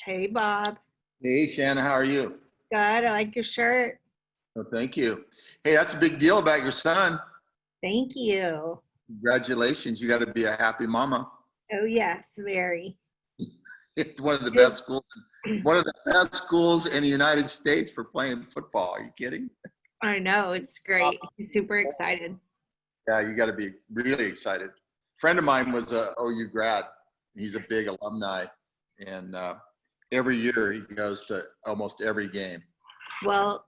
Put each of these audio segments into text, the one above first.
Hey, Bob. Hey, Shanna, how are you? Good. I like your shirt. Oh, thank you. Hey, that's a big deal about your son. Thank you. Congratulations. You got to be a happy mama. Oh, yes, very. It's one of the best schools, in the United States for playing football. Are you kidding? I know. It's great. He's super excited. Yeah, you got to be really excited. A friend of mine was a OU grad. He's a big alumni, and every year he goes to almost every game. Well,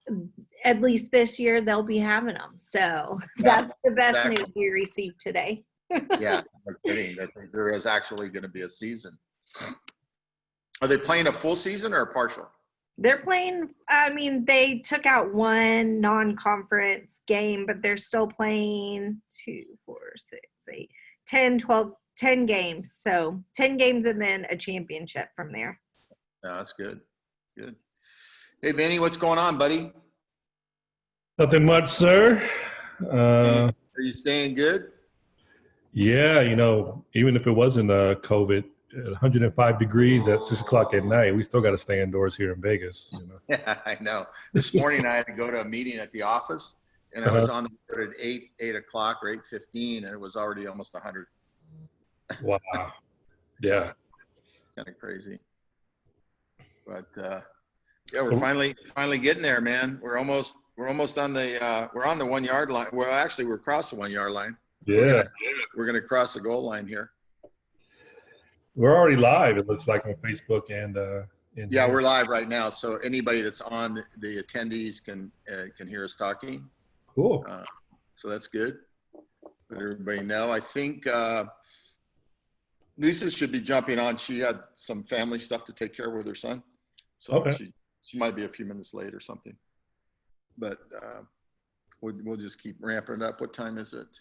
at least this year they'll be having them. So that's the best news we received today. Yeah, no kidding. I think there is actually going to be a season. Are they playing a full season or a partial? They're playing, I mean, they took out one non-conference game, but they're still playing 2, 4, 6, 8, 10, 12, 10 games. So 10 games and then a championship from there. Yeah, that's good. Good. Hey, Vinny, what's going on, buddy? Nothing much, sir. Are you staying good? Yeah, even if it wasn't COVID, at 105 degrees at 6 o'clock at night, we still got to stay indoors here in Vegas. Yeah, I know. This morning I had to go to a meeting at the office, and I was on the road at 8 o'clock or 8:15, and it was already almost 100. Wow. Yeah. Kind of crazy. But yeah, we're finally getting there, man. We're almost on the we're on the 1 yard line. Well, actually, we're across the 1 yard line. Yeah. We're gonna cross the goal line here. We're already live, it looks like, on Facebook and yeah, we're live right now. So anybody that's on the attendees can hear us talking. Cool. So that's good. Let everybody know. I think Lisa should be jumping on. She had some family stuff to take care of with her son. So okay. She might be a few minutes late or something. But we'll just keep ramping it up. What time is it?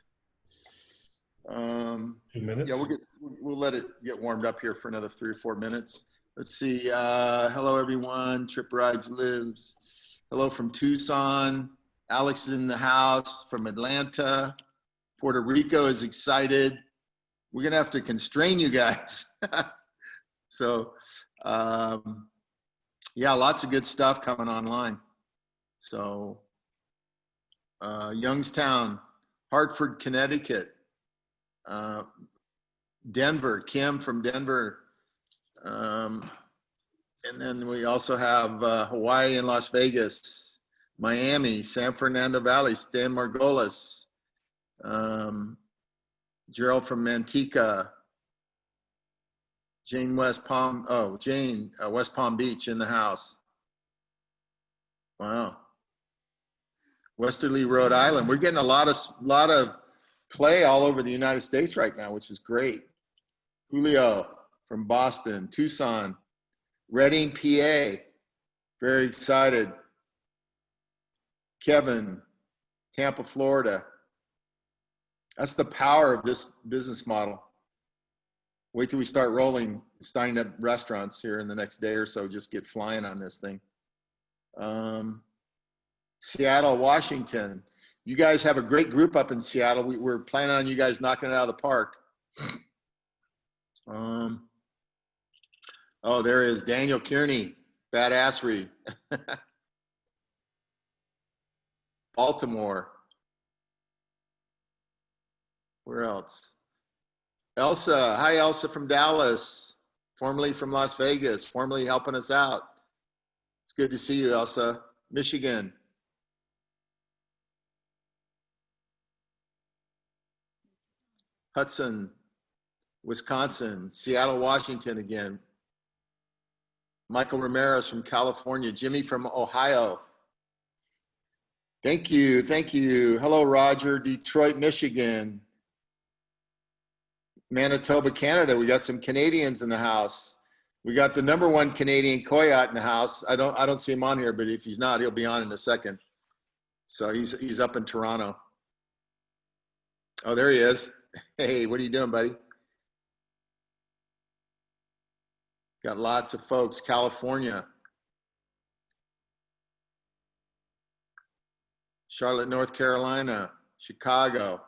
2 minutes. Yeah, we'll let it get warmed up here for another 3 or 4 minutes. Let's see. Hello, everyone. Trip Rides lives. Hello from Tucson. Alex is in the house from Atlanta. Puerto Rico is excited. We're going to have to constrain you guys. So, yeah, lots of good stuff coming online. So, Youngstown, Hartford, Connecticut, Denver, Kim from Denver. And then we also have Hawaii and Las Vegas, Miami, San Fernando Valley, Stan Margolis, Gerald from Manteca, Jane West Palm Beach in the house. Wow. Westerly, Rhode Island. We're getting a lot of play all over the United States right now, which is great. Julio from Boston, Tucson, Reading, PA. Very excited. Kevin, Tampa, Florida. That's the power of this business model. Wait till we start starting up restaurants here in the next day or so. Just get flying on this thing. Seattle, Washington. You guys have a great group up in Seattle. We're planning on you guys knocking it out of the park. Oh, there is Daniel Kearney, Badassery. Baltimore. Where else? Elsa. Hi, Elsa from Dallas, formerly from Las Vegas, formerly helping us out. It's good to see you, Elsa. Michigan. Hudson, Wisconsin. Seattle, Washington again. Michael Ramirez from California. Jimmy from Ohio. Thank you. Thank you. Hello, Roger. Detroit, Michigan. Manitoba, Canada. We got some Canadians in the house. We got the #1 Canadian Coyote in the house. I don't see him on here, but if he's not, he'll be on in a second. So he's up in Toronto. Oh, there he is. Hey, what are you doing, buddy? Got lots of folks. California. Charlotte, North Carolina, Chicago.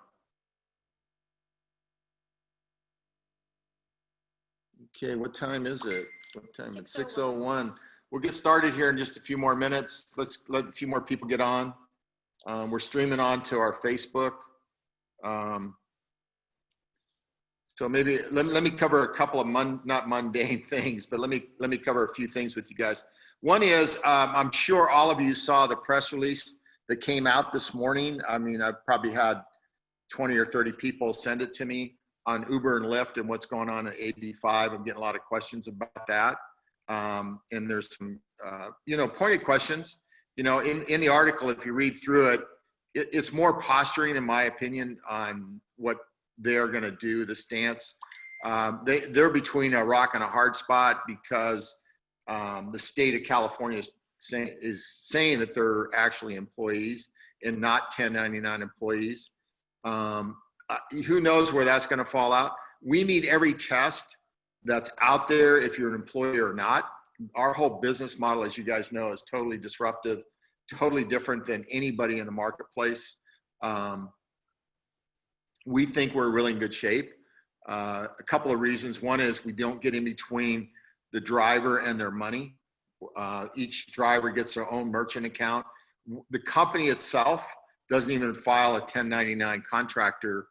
Okay, what time is it? What time? It's 6:01. We'll get started here in just a few more minutes. Let's let a few more people get on. We're streaming on to our Facebook. So maybe let me cover a couple of not mundane things, but let me cover a few things with you guys. One is I'm sure all of you saw the press release that came out this morning. I mean, I've probably had 20 or 30 people send it to me on Uber and Lyft and what's going on at AB5. I'm getting a lot of questions about that. And there's some, pointed questions. In the article, if you read through it, it's more posturing, in my opinion, on what they're going to do, the stance. They're between a rock and a hard spot because the state of California is saying that they're actually employees and not 1099 employees. Who knows where that's going to fall out? We meet every test that's out there if you're an employee or not. Our whole business model, as you guys know, is totally disruptive, totally different than anybody in the marketplace. We think we're really in good shape. A couple of reasons. One is we don't get in between the driver and their money. Each driver gets their own merchant account. The company itself doesn't even file a 1099 contractor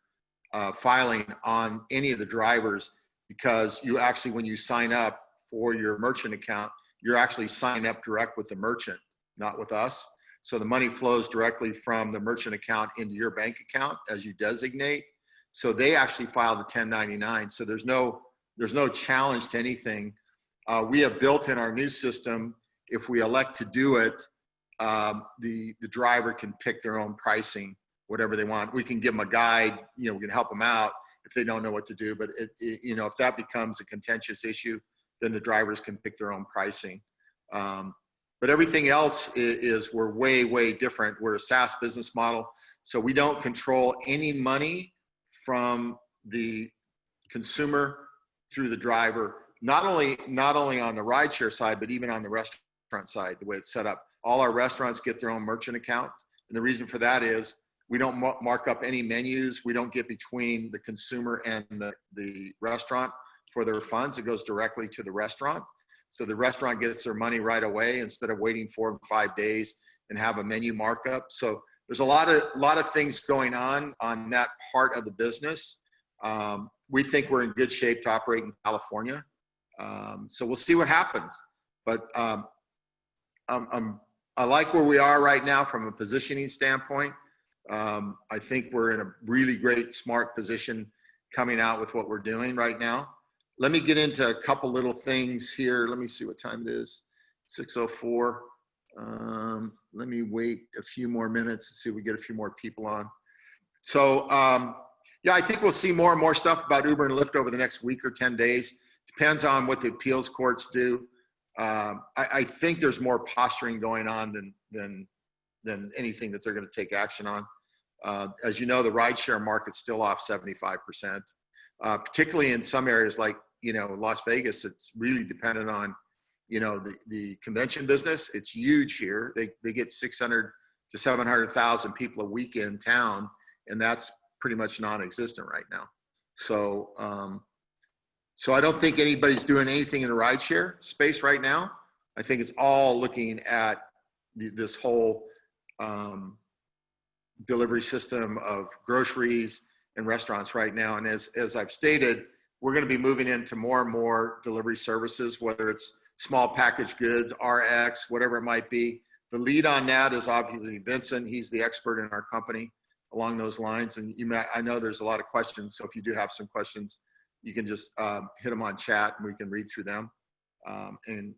filing on any of the drivers, because you actually, when you sign up for your merchant account, you're actually signing up direct with the merchant, not with us. So the money flows directly from the merchant account into your bank account as you designate. So they actually file the 1099. So there's no challenge to anything. We have built in our new system, if we elect to do it, the driver can pick their own pricing, whatever they want. We can give them a guide, we can help them out if they don't know what to do. But if that becomes a contentious issue, then the drivers can pick their own pricing. But everything else is we're way, way different. We're a SaaS business model. So we don't control any money from the consumer through the driver, not only on the rideshare side, but even on the restaurant side, the way it's set up. All our restaurants get their own merchant account. And the reason for that is we don't mark up any menus. We don't get between the consumer and the restaurant for their funds. It goes directly to the restaurant. So the restaurant gets their money right away instead of waiting 4 or 5 days and have a menu markup. So there's a lot of things going on that part of the business. We think we're in good shape to operate in California. So we'll see what happens. But I like where we are right now from a positioning standpoint. I think we're in a really great, smart position coming out with what we're doing right now. Let me get into a couple little things here. Let me see what time it is. 6:04. Let me wait a few more minutes and see if we get a few more people on. So I think we'll see more and more stuff about Uber and Lyft over the next week or 10 days. Depends on what the appeals courts do. I think there's more posturing going on than anything that they're going to take action on. As you know, the rideshare market's still off 75%, particularly in some areas like, Las Vegas. It's really dependent on, the convention business. It's huge here. They get 600 to 700,000 people a week in town, and that's pretty much non-existent right now. So I don't think anybody's doing anything in the rideshare space right now. I think it's all looking at this whole delivery system of groceries and restaurants right now. And as I've stated, we're going to be moving into more and more delivery services, whether it's small packaged goods, RX, whatever it might be. The lead on that is obviously Vincent. He's the expert in our company along those lines. And I know there's a lot of questions. So if you do have some questions, you can just hit them on chat and we can read through them and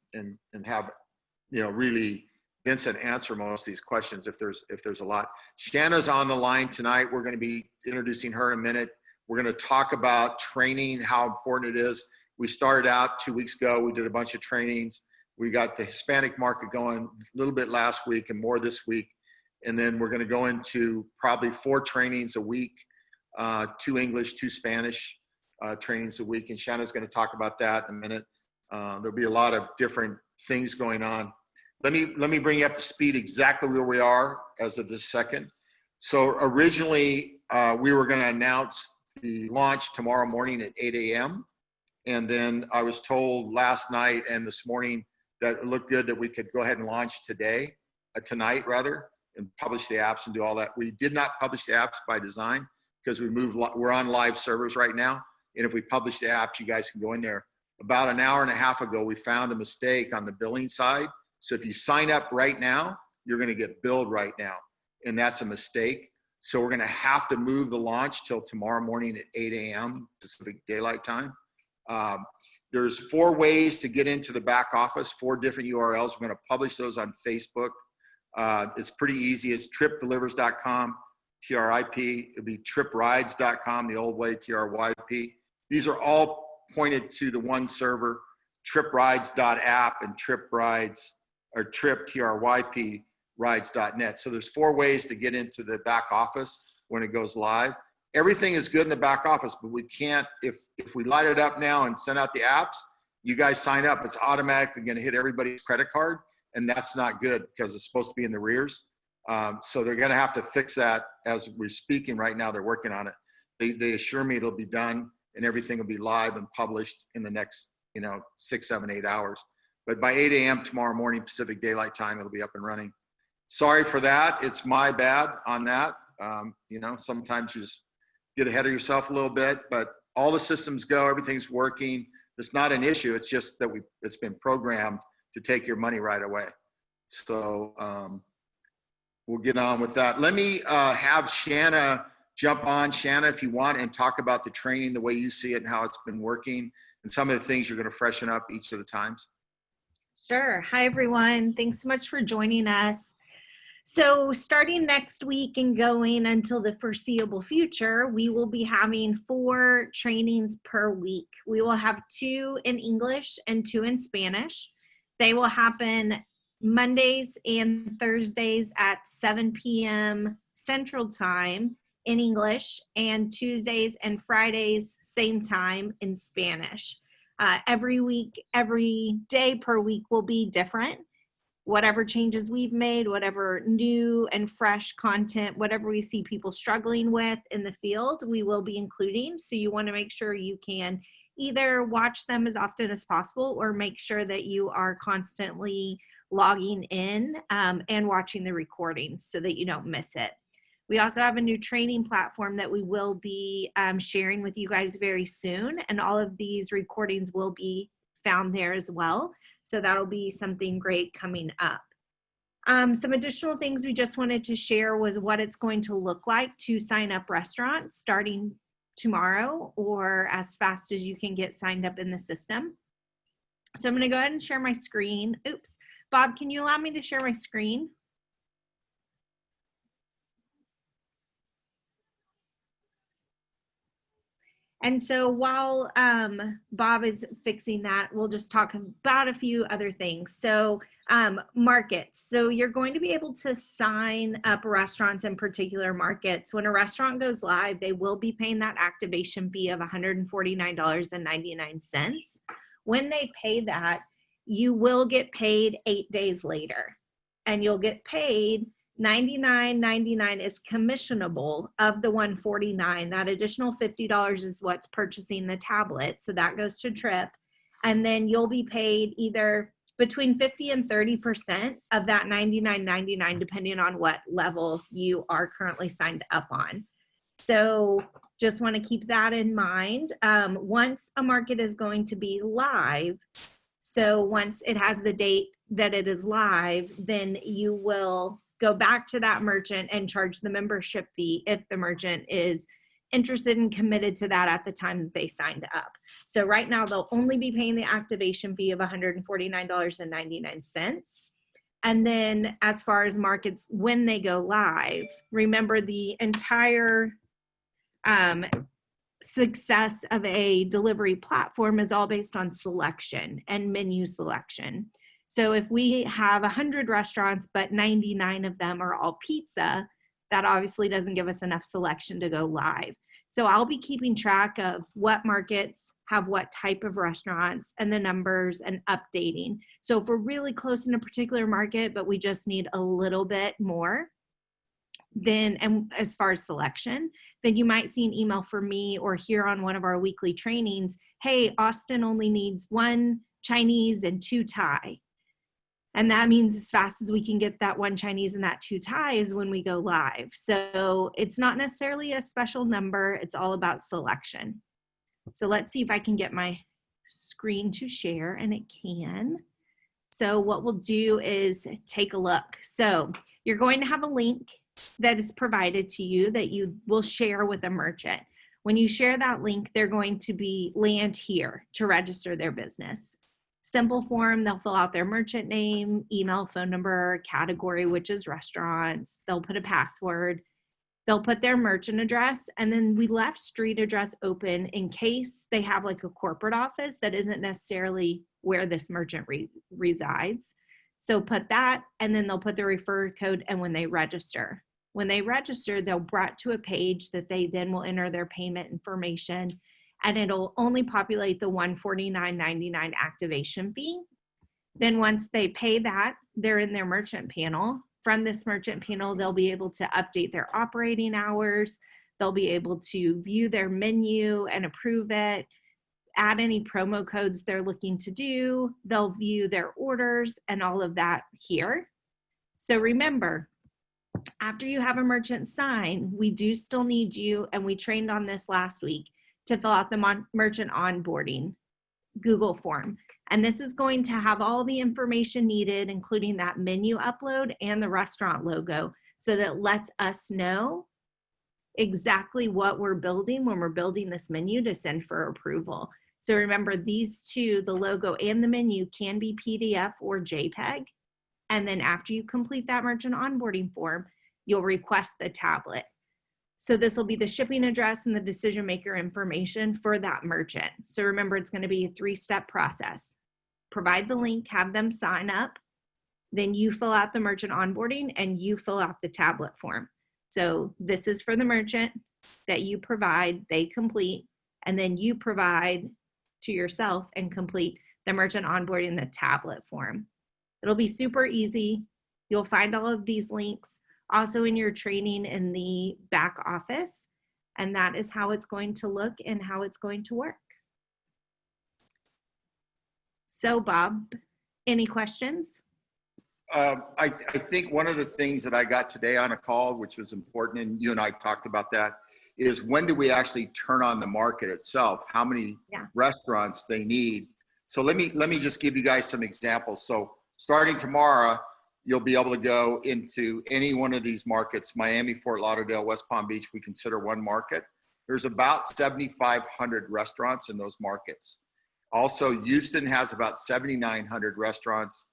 have, really Vincent answer most of these questions if there's a lot. Shanna's on the line tonight. We're going to be introducing her in a minute. We're going to talk about training, how important it is. We started out 2 weeks ago. We did a bunch of trainings. We got the Hispanic market going a little bit last week and more this week. And then we're going to go into probably 4 trainings a week, 2 English, 2 Spanish trainings a week. And Shanna's going to talk about that in a minute. There'll be a lot of different things going on. let me bring you up to speed exactly where we are as of this second. So originally, we were going to announce the launch tomorrow morning at 8 a.m. And then I was told last night and this morning that it looked good that we could go ahead and launch tonight rather, and publish the apps and do all that. We did not publish the apps by design because we're on live servers right now. And if we publish the apps, you guys can go in there. About an hour and a half ago, we found a mistake on the billing side. So if you sign up right now, you're going to get billed right now. And that's a mistake. So we're going to have to move the launch till tomorrow morning at 8 a.m. Pacific Daylight Time. There's 4 ways to get into the back office, 4 different URLs. We're going to publish those on Facebook. It's pretty easy. It's TripDelivers.com, TRIP. It'll be TripRides.com, the old way, TRYP. These are all pointed to the one server, TripRides.app and TripRides, or Trip, TRYP, rides.net. So there's 4 ways to get into the back office when it goes live. Everything is good in the back office, but we can't, if we light it up now and send out the apps, you guys sign up, it's automatically going to hit everybody's credit card, and that's not good because it's supposed to be in the rears. So they're going to have to fix that as we're speaking right now. They're working on it. They assure me it'll be done and everything will be live and published in the next, 6, 7, 8 hours. But by 8 a.m. tomorrow morning, Pacific Daylight Time, it'll be up and running. Sorry for that. It's my bad on that. Sometimes you just get ahead of yourself a little bit, but all the systems go, everything's working. It's not an issue. It's just that it's been programmed to take your money right away. So we'll get on with that. Let me have Shanna jump on. Shanna, if you want, and talk about the training, the way you see it and how it's been working and some of the things you're going to freshen up each of the times. Sure. Hi, everyone. Thanks so much for joining us. So starting next week and going until the foreseeable future, we will be having 4 trainings per week. We will have 2 in English and 2 in Spanish. They will happen Mondays and Thursdays at 7 p.m. Central Time in English, and Tuesdays and Fridays, same time in Spanish. Every week, every day per week will be different. Whatever changes we've made, whatever new and fresh content, whatever we see people struggling with in the field, we will be including. So you want to make sure you can either watch them as often as possible or make sure that you are constantly logging in and watching the recordings so that you don't miss it. We also have a new training platform that we will be sharing with you guys very soon, and all of these recordings will be found there as well. So that'll be something great coming up. Some additional things we just wanted to share was what it's going to look like to sign up restaurants starting tomorrow or as fast as you can get signed up in the system. So I'm going to go ahead and share my screen. Oops. Bob, can you allow me to share my screen? And so while Bob is fixing that, we'll just talk about a few other things. So markets. So you're going to be able to sign up restaurants in particular markets. When a restaurant goes live, they will be paying that activation fee of $149.99. When they pay that, you will get paid 8 days later, and you'll get paid $99.99 is commissionable of the $149. That additional $50 is what's purchasing the tablet. So that goes to Trip. And then you'll be paid either between 50 and 30% of that $99.99, depending on what level you are currently signed up on. So just want to keep that in mind. Once a market is going to be live, so once it has the date that it is live, then you will go back to that merchant and charge the membership fee if the merchant is interested and committed to that at the time that they signed up. So right now they'll only be paying the activation fee of $149.99. And then as far as markets, when they go live, remember the entire success of a delivery platform is all based on selection and menu selection. So if we have 100 restaurants, but 99 of them are all pizza, that obviously doesn't give us enough selection to go live. So I'll be keeping track of what markets have what type of restaurants and the numbers and updating. So if we're really close in a particular market, but we just need a little bit more, then, and as far as selection, then you might see an email from me or hear on one of our weekly trainings, hey, Austin only needs 1 Chinese and 2 Thai. And that means as fast as we can get that 1 Chinese and that 2 Thai is when we go live. So it's not necessarily a special number. It's all about selection. So let's see if I can get my screen to share, and it can. So what we'll do is take a look. So you're going to have a link that is provided to you that you will share with a merchant. When you share that link, they're going to land here to register their business. Simple form, they'll fill out their merchant name, email, phone number, category, which is restaurants. They'll put a password. They'll put their merchant address, and then we left street address open in case they have like a corporate office that isn't necessarily where this merchant resides. So put that, and then they'll put the referred code, and when they register, they'll brought to a page that they then will enter their payment information, and it'll only populate the $149.99 activation fee. Then once they pay that, they're in their merchant panel. From this merchant panel, they'll be able to update their operating hours. They'll be able to view their menu and approve it, add any promo codes they're looking to do. They'll view their orders and all of that here. So remember, after you have a merchant sign, we do still need you, and we trained on this last week, to fill out the merchant onboarding Google form. And this is going to have all the information needed, including that menu upload and the restaurant logo, so that it lets us know exactly what we're building when we're building this menu to send for approval. So remember, these two, the logo and the menu, can be PDF or JPEG. And then after you complete that merchant onboarding form, you'll request the tablet. So this will be the shipping address and the decision maker information for that merchant. So remember, it's going to be a 3-step process. Provide the link, have them sign up, then you fill out the merchant onboarding and you fill out the tablet form. So this is for the merchant that you provide, they complete, and then you provide to yourself and complete the merchant onboarding, the tablet form. It'll be super easy. You'll find all of these links also in your training in the back office, and that is how it's going to look and how it's going to work. So Bob, any questions? I think one of the things that I got today on a call, which was important, and you and I talked about that, is when do we actually turn on the market itself? How many restaurants they need? So let me just give you guys some examples. So starting tomorrow, you'll be able to go into any one of these markets. Miami, Fort Lauderdale, West Palm Beach, we consider one market. There's about 7,500 restaurants in those markets. Also, Houston has about 7,900 restaurants,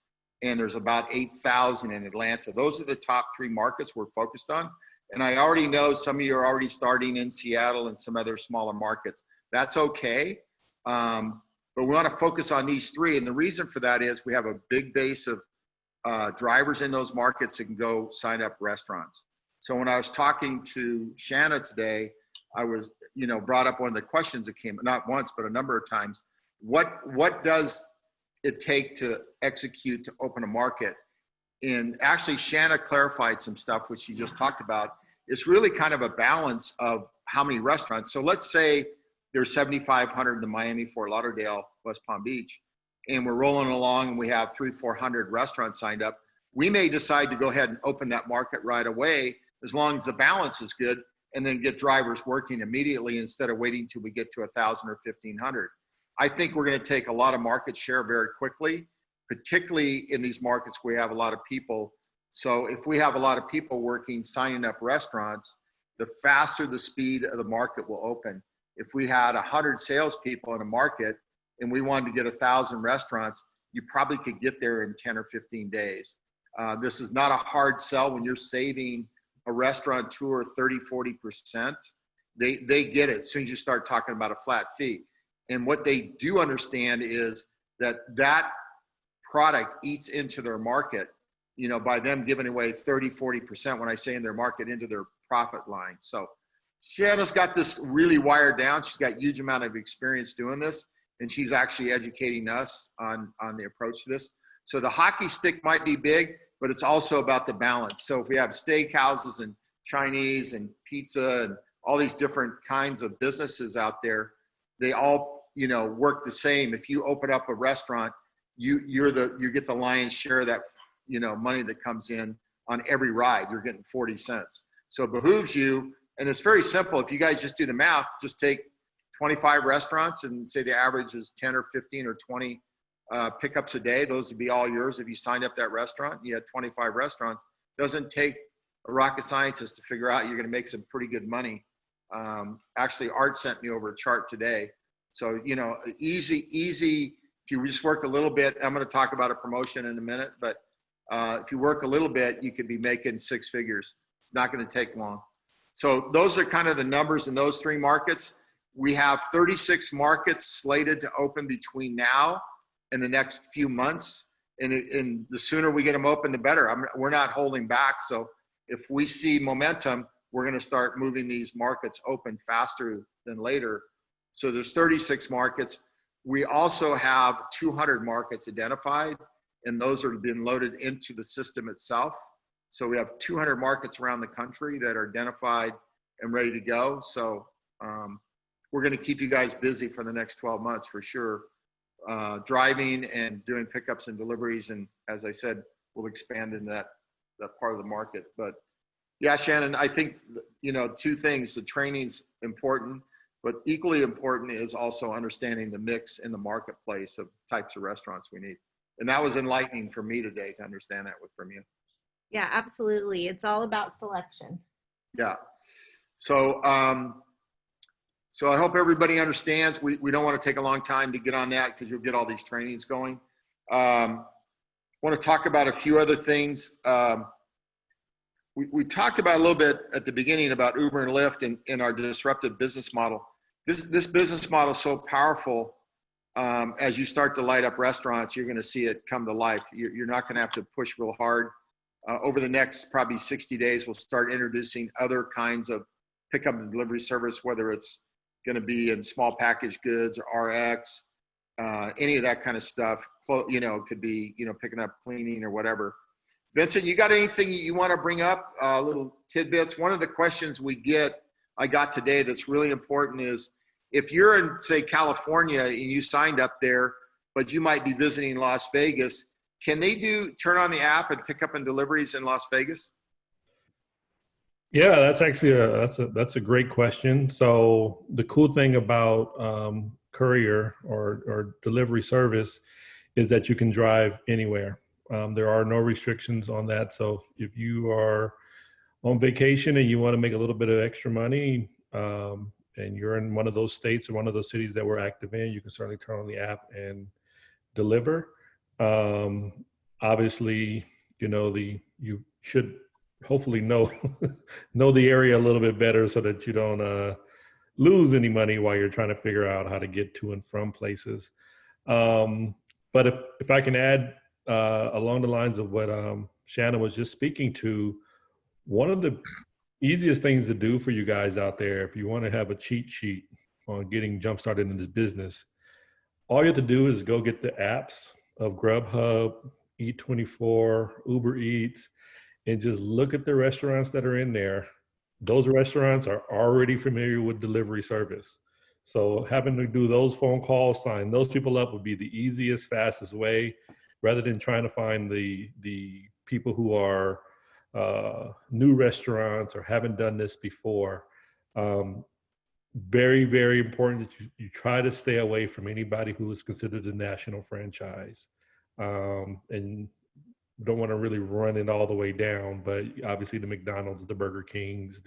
and there's about 8,000 in Atlanta. Those are the top 3 markets we're focused on. And I already know some of you are already starting in Seattle and some other smaller markets. That's okay. But we want to focus on these 3. And the reason for that is we have a big base of drivers in those markets that can go sign up restaurants. So when I was talking to Shanna today, I was, brought up one of the questions that came, not once, but a number of times. What does it take to execute to open a market? And actually, Shanna clarified some stuff, which she just talked about. It's really kind of a balance of how many restaurants. So let's say there's 7,500 in the Miami, Fort Lauderdale, West Palm Beach, and we're rolling along and we have 300-400 restaurants signed up. We may decide to go ahead and open that market right away, as long as the balance is good, and then get drivers working immediately instead of waiting till we get to 1,000 or 1,500. I think we're going to take a lot of market share very quickly, particularly in these markets where we have a lot of people. So if we have a lot of people working, signing up restaurants, the faster the speed of the market will open. If we had 100 salespeople in a market and we wanted to get 1,000 restaurants, you probably could get there in 10 or 15 days. This is not a hard sell when you're saving a restaurateur 30, 40%. They get it as soon as you start talking about a flat fee. And what they do understand is that that product eats into their market, by them giving away 30, 40%, when I say in their market, into their profit line. So Shanna's got this really wired down. She's got a huge amount of experience doing this, and she's actually educating us on the approach to this. So the hockey stick might be big, but it's also about the balance. So if we have steakhouses and Chinese and pizza and all these different kinds of businesses out there, they all, you know, work the same. If you open up a restaurant, you get the lion's share of that, you know, money that comes in on every ride. You're getting 40 cents. So it behooves you. And it's very simple. If you guys just do the math, just take 25 restaurants and say the average is 10 or 15 or 20 pickups a day. Those would be all yours. If you signed up that restaurant, you had 25 restaurants. Doesn't take a rocket scientist to figure out you're going to make some pretty good money. Actually, Art sent me over a chart today. So, you know, easy. If you just work a little bit, I'm going to talk about a promotion in a minute, but if you work a little bit, you could be making 6 figures. Not going to take long. So those are kind of the numbers in those 3 markets. We have 36 markets slated to open between now and the next few months. And the sooner we get them open, the better. We're not holding back. So if we see momentum, we're going to start moving these markets open faster than later. So there's 36 markets. We also have 200 markets identified, and those are being loaded into the system itself. So we have 200 markets around the country that are identified and ready to go. So we're going to keep you guys busy for the next 12 months for sure, driving and doing pickups and deliveries. And as I said, we'll expand in that part of the market. But yeah, Shannon, I think, you know, 2 things. The training's important, but equally important is also understanding the mix in the marketplace of types of restaurants we need. And that was enlightening for me today to understand that from you. Yeah, absolutely. It's all about selection. Yeah. So, so I hope everybody understands. We don't want to take a long time to get on that because you'll get all these trainings going. Want to talk about a few other things. We talked about a little bit at the beginning about Uber and Lyft and our disruptive business model. This business model is so powerful. As you start to light up restaurants, you're going to see it come to life. You're not going to have to push real hard. Over the next probably 60 days, we'll start introducing other kinds of pickup and delivery service, whether it's going to be in small packaged goods or RX, any of that kind of stuff. You know, it could be, you know, picking up cleaning or whatever. Vincent, you got anything you want to bring up? Little tidbits. One of the questions I got today that's really important is if you're in, say, California and you signed up there, but you might be visiting Las Vegas, can they turn on the app and pick up and deliveries in Las Vegas? Yeah, that's actually that's a great question. So the cool thing about courier or delivery service is that you can drive anywhere. There are no restrictions on that. So if you are on vacation and you want to make a little bit of extra money, and you're in one of those states or one of those cities that we're active in, you can certainly turn on the app and deliver. Obviously, you know, you should hopefully know the area a little bit better so that you don't lose any money while you're trying to figure out how to get to and from places. But if I can add along the lines of what Shannon was just speaking to, one of the easiest things to do for you guys out there, if you want to have a cheat sheet on getting jump started in this business, all you have to do is go get the apps of Grubhub, Eat24, Uber Eats, and just look at the restaurants that are in there. Those restaurants are already familiar with delivery service. So having to do those phone calls, sign those people up would be the easiest, fastest way, rather than trying to find the people who are new restaurants or haven't done this before. Very, very important that you try to stay away from anybody who is considered a national franchise. And don't want to really run it all the way down, but obviously the McDonald's, the Burger Kings,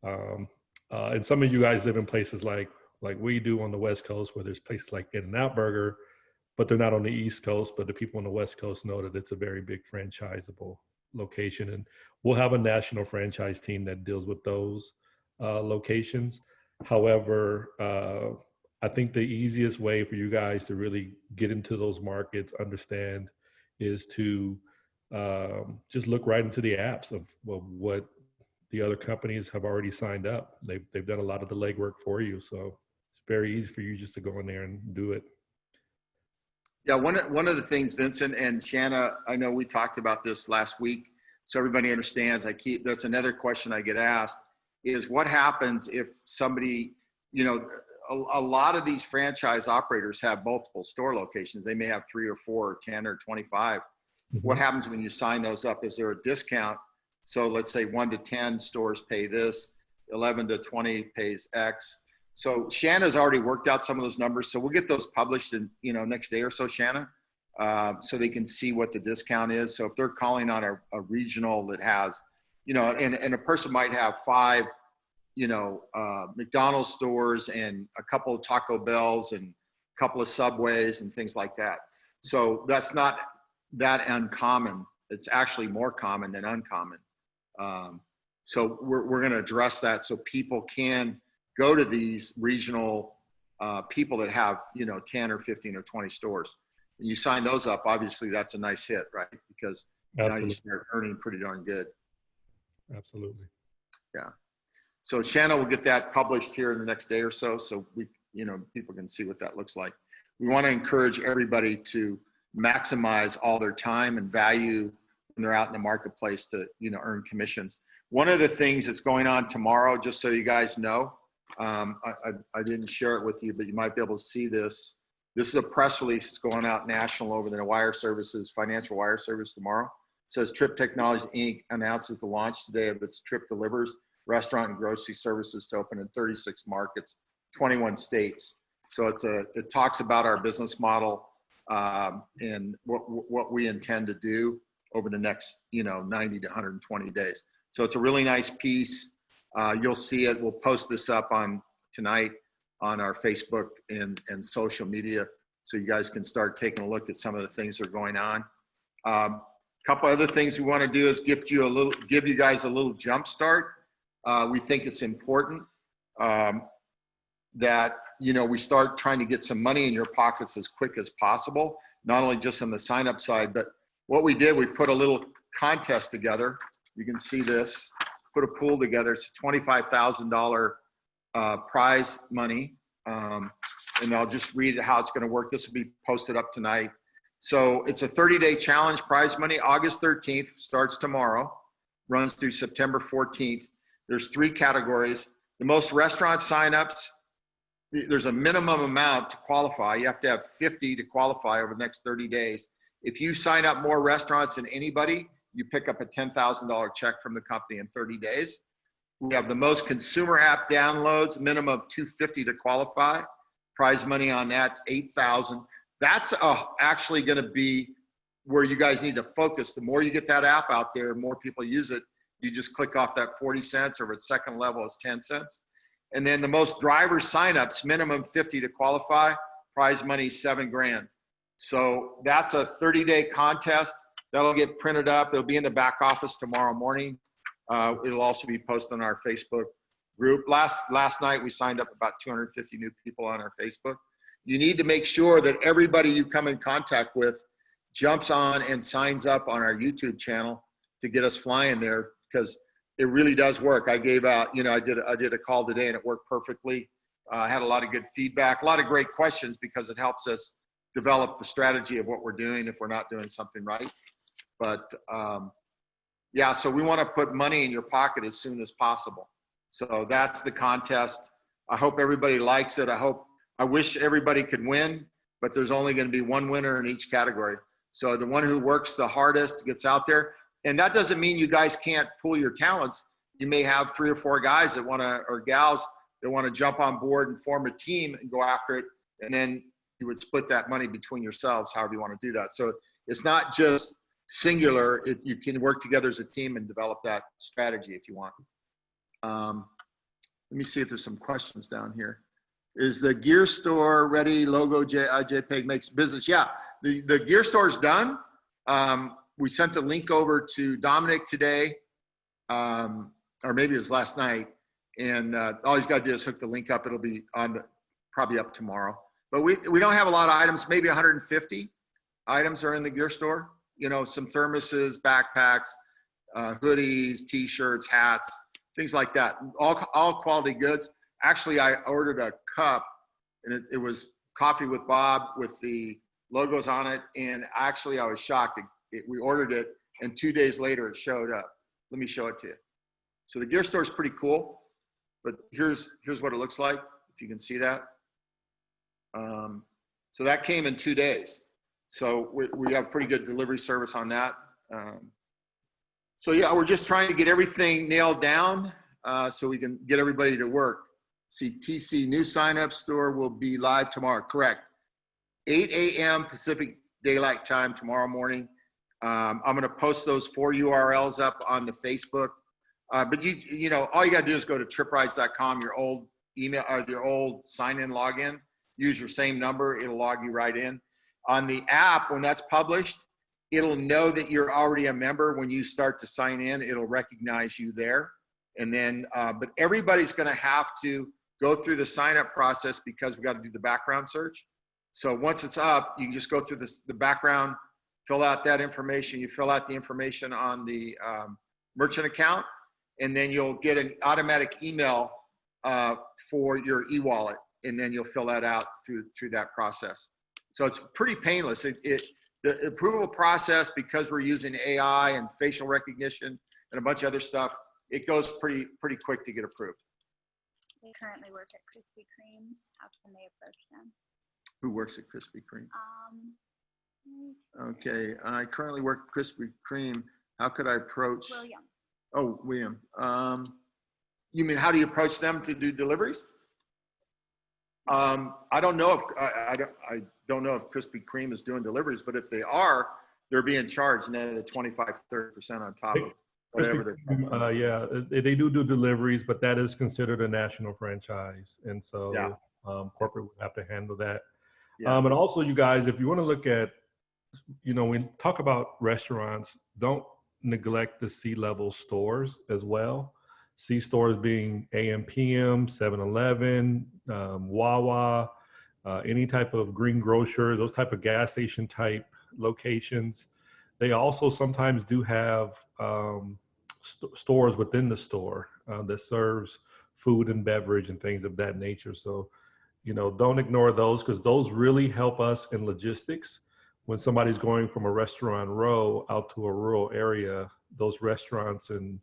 and some of you guys live in places like we do on the West Coast, where there's places like In-N-Out Burger, but they're not on the East Coast. But the people on the West Coast know that it's a very big franchisable location, and we'll have a national franchise team that deals with those locations. However, I think the easiest way for you guys to really get into those markets, understand, is to just look right into the apps of what the other companies have already signed up. They've done a lot of the legwork for you. So it's very easy for you just to go in there and do it. Yeah, one of the things, Vincent and Shanna, I know we talked about this last week, so everybody understands. That's another question I get asked, is what happens if somebody, you know, a lot of these franchise operators have multiple store locations. They may have 3 or 4 or 10 or 25. What happens when you sign those up? Is there a discount? So let's say 1 to 10 stores pay this, 11 to 20 pays X. So Shanna's already worked out some of those numbers. So we'll get those published in, you know, next day or so, Shanna, so they can see what the discount is. So if they're calling on a regional that has, you know, and a person might have 5, you know, McDonald's stores and a couple of Taco Bells and a couple of Subways and things like that. So that's not that uncommon. It's actually more common than uncommon. So we're going to address that so people can go to these regional people that have, you know, 10 or 15 or 20 stores. When you sign those up, obviously that's a nice hit, right? Because now you start earning pretty darn good. Absolutely. Yeah. So Shanna will get that published here in the next day or so we, you know, people can see what that looks like. We want to encourage everybody to maximize all their time and value when they're out in the marketplace to, you know, earn commissions. One of the things that's going on tomorrow, just so you guys know, I didn't share it with you, but you might be able to see this. This is a press release that's going out national over the wire services, financial wire service tomorrow. It says Trip Technologies Inc. announces the launch today of its TripDelivers restaurant and grocery services to open in 36 markets, 21 states. So it talks about our business model and what we intend to do over the next, you know, 90 to 120 days. So it's a really nice piece. You'll see it. We'll post this up on tonight on our Facebook and social media, so you guys can start taking a look at some of the things that are going on. Couple other things we want to do is give you guys a little jump start. We think it's important that, you know, we start trying to get some money in your pockets as quick as possible, not only just on the sign up side, but what we did, we put a little contest together. You can see this, put a pool together. It's a $25,000 prize money. And I'll just read how it's going to work. This will be posted up tonight. So it's a 30-day challenge, prize money, August 13th, starts tomorrow, runs through September 14th. There's 3 categories. The most restaurant signups, there's a minimum amount to qualify. You have to have 50 to qualify over the next 30 days. If you sign up more restaurants than anybody, you pick up a $10,000 check from the company in 30 days. We have the most consumer app downloads, minimum of 250 to qualify. Prize money on that's $8,000. That's actually going to be where you guys need to focus. The more you get that app out there, the more people use it. You just click off that 40 cents, or at second level is 10 cents. And then the most driver signups, minimum 50 to qualify, prize money $7,000. So that's a 30-day contest. That'll get printed up. It'll be in the back office tomorrow morning. It'll also be posted on our Facebook group. Last night we signed up about 250 new people on our Facebook. You need to make sure that everybody you come in contact with jumps on and signs up on our YouTube channel to get us flying there, because it really does work. I gave out, you know, I did a call today and it worked perfectly. I had a lot of good feedback, a lot of great questions, because it helps us develop the strategy of what we're doing if we're not doing something right. But yeah, so we want to put money in your pocket as soon as possible. So that's the contest. I hope everybody likes it. I wish everybody could win, but there's only going to be one winner in each category. So the one who works the hardest gets out there. And that doesn't mean you guys can't pool your talents. You may have 3 or 4 guys that want to, or gals that want to jump on board and form a team and go after it. And then you would split that money between yourselves, however you want to do that. So it's not just singular. You can work together as a team and develop that strategy if you want. Let me see if there's some questions down here. Is the gear store ready? Logo JPEG makes business. Yeah, the gear store is done. We sent the link over to Dominic today, or maybe it was last night. And all he's got to do is hook the link up. It'll be on probably up tomorrow. But we don't have a lot of items. Maybe 150 items are in the gear store. You know, some thermoses, backpacks, hoodies, t-shirts, hats, things like that. All quality goods. Actually, I ordered a cup, and it was Coffee with Bob with the logos on it. And actually, I was shocked. We ordered it, and 2 days later, it showed up. Let me show it to you. So the gear store is pretty cool, but here's what it looks like, if you can see that. So that came in 2 days. So we have pretty good delivery service on that. So yeah, we're just trying to get everything nailed down so we can get everybody to work. See, TC new sign-up store will be live tomorrow. Correct. 8 a.m. Pacific Daylight Time tomorrow morning. I'm going to post those 4 URLs up on the Facebook. But you know, all you got to do is go to triprides.com, your old email or your old sign-in login. Use your same number. It'll log you right in. On the app, when that's published, it'll know that you're already a member. When you start to sign in, it'll recognize you there. And then, but everybody's going to have to go through the sign-up process because we got to do the background search. So once it's up, you can just go through the background, fill out that information. You fill out the information on the merchant account, and then you'll get an automatic email for your e-wallet, and then you'll fill that out through that process. So it's pretty painless. The approval process, because we're using AI and facial recognition and a bunch of other stuff, it goes pretty quick to get approved. They currently work at Krispy Kreme's. How can they approach them? Who works at Krispy Kreme? Okay, I currently work at Krispy Kreme. How could I approach? William. Oh, William. You mean how do you approach them to do deliveries? I don't know if I don't know if Krispy Kreme is doing deliveries, but if they are, they're being charged another 25-30% on top of whatever they're. Yeah, they do deliveries, but that is considered a national franchise, and so Yeah. Corporate would have to handle that. Yeah. And also, you guys, if you want to look at, you know, when we talk about restaurants, don't neglect the C-level stores as well. C stores being AM, PM, 7-Eleven, Wawa, any type of green grocer, those type of gas station type locations. They also sometimes do have stores within the store that serves food and beverage and things of that nature. So, you know, don't ignore those, because those really help us in logistics. When somebody's going from a restaurant row out to a rural area, those restaurants and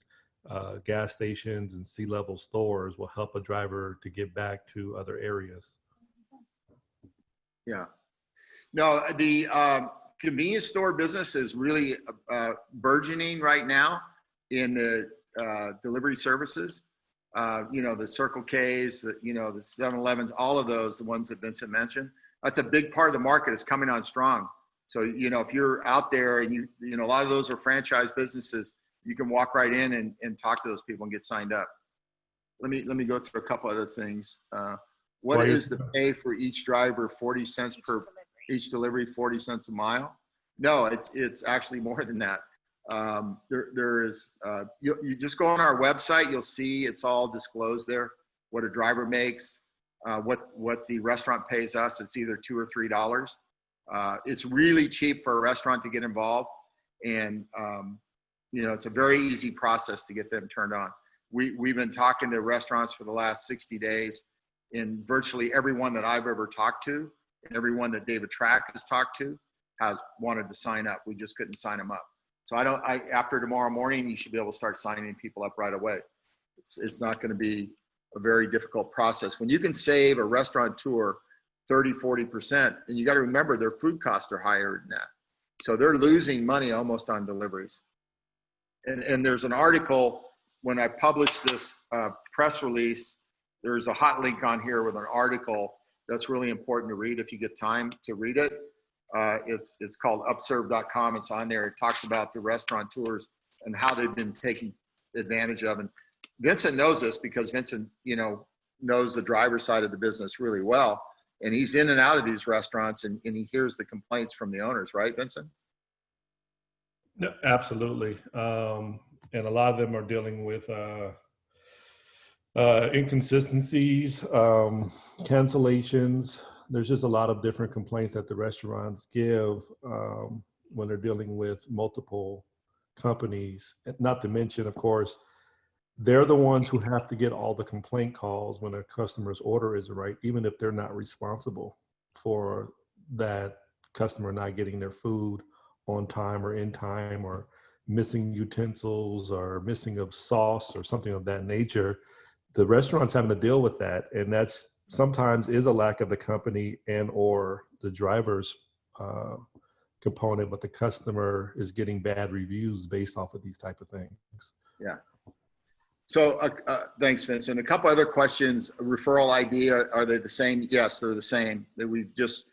gas stations and C-level stores will help a driver to get back to other areas. Yeah. No, the convenience store business is really burgeoning right now in the delivery services. You know, the Circle K's, you know, the 7-Elevens, all of those, the ones that Vincent mentioned. That's a big part of the market is coming on strong. So, you know, if you're out there and you know, a lot of those are franchise businesses, you can walk right in and talk to those people and get signed up. Let me go through a couple other things. What is the pay for each driver? 40 cents per each delivery, 40 cents a mile? No, it's actually more than that. There is, you just go on our website, you'll see it's all disclosed there, what a driver makes, what the restaurant pays us. It's either $2 or $3. It's really cheap for a restaurant to get involved. And, you know, it's a very easy process to get them turned on. We've been talking to restaurants for the last 60 days, and virtually everyone that I've ever talked to, and everyone that David Track has talked to, has wanted to sign up. We just couldn't sign them up. So after tomorrow morning, you should be able to start signing people up right away. It's not going to be a very difficult process. When you can save a restaurateur 30-40%, and you got to remember their food costs are higher than that. So they're losing money almost on deliveries. And there's an article, when I published this press release, there's a hot link on here with an article that's really important to read if you get time to read it. It's called upserve.com. It's on there. It talks about the restaurateurs and how they've been taken advantage of. And Vincent knows this because Vincent, you know, knows the driver side of the business really well. And he's in and out of these restaurants, and he hears the complaints from the owners, right, Vincent? No, absolutely. And a lot of them are dealing with inconsistencies, cancellations. There's just a lot of different complaints that the restaurants give when they're dealing with multiple companies. Not to mention, of course, they're the ones who have to get all the complaint calls when a customer's order isn't right, even if they're not responsible for that customer not getting their food on time or in time, or missing utensils or missing of sauce or something of that nature. The restaurant's having to deal with that, and that's sometimes is a lack of the company and or the driver's uh, component, but the customer is getting bad reviews based off of these type of things. Yeah. So thanks, Vincent. A couple other questions. Referral ID, are they the same? Yes, they're the same. That we've just,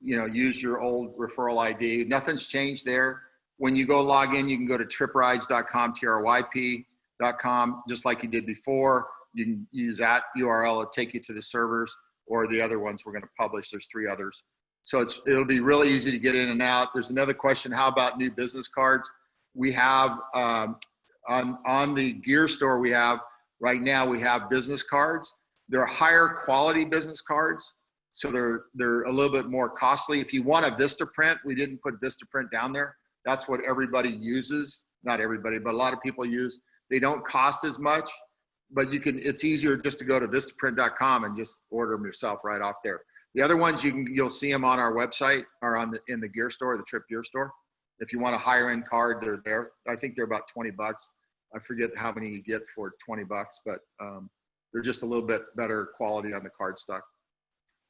use your old referral ID. Nothing's changed there. When you go log in, you can go to triprides.com, TRYP.com, just like you did before. You can use that URL. It'll take you to the servers or the other ones we're going to publish. There's 3 others. So it'll be really easy to get in and out. There's another question. How about new business cards? We have, on the gear store we have right now, we have business cards. They're higher quality business cards, so they're a little bit more costly. If you want a Vistaprint, we didn't put Vistaprint down there. That's what everybody uses. Not everybody, but a lot of people use. They don't cost as much, but it's easier just to go to Vistaprint.com and just order them yourself right off there. The other ones you'll see them on our website or in the gear store, the Trip Gear Store. If you want a higher end card, they're there. I think they're about 20 bucks. I forget how many you get for 20 bucks, but they're just a little bit better quality on the card stock.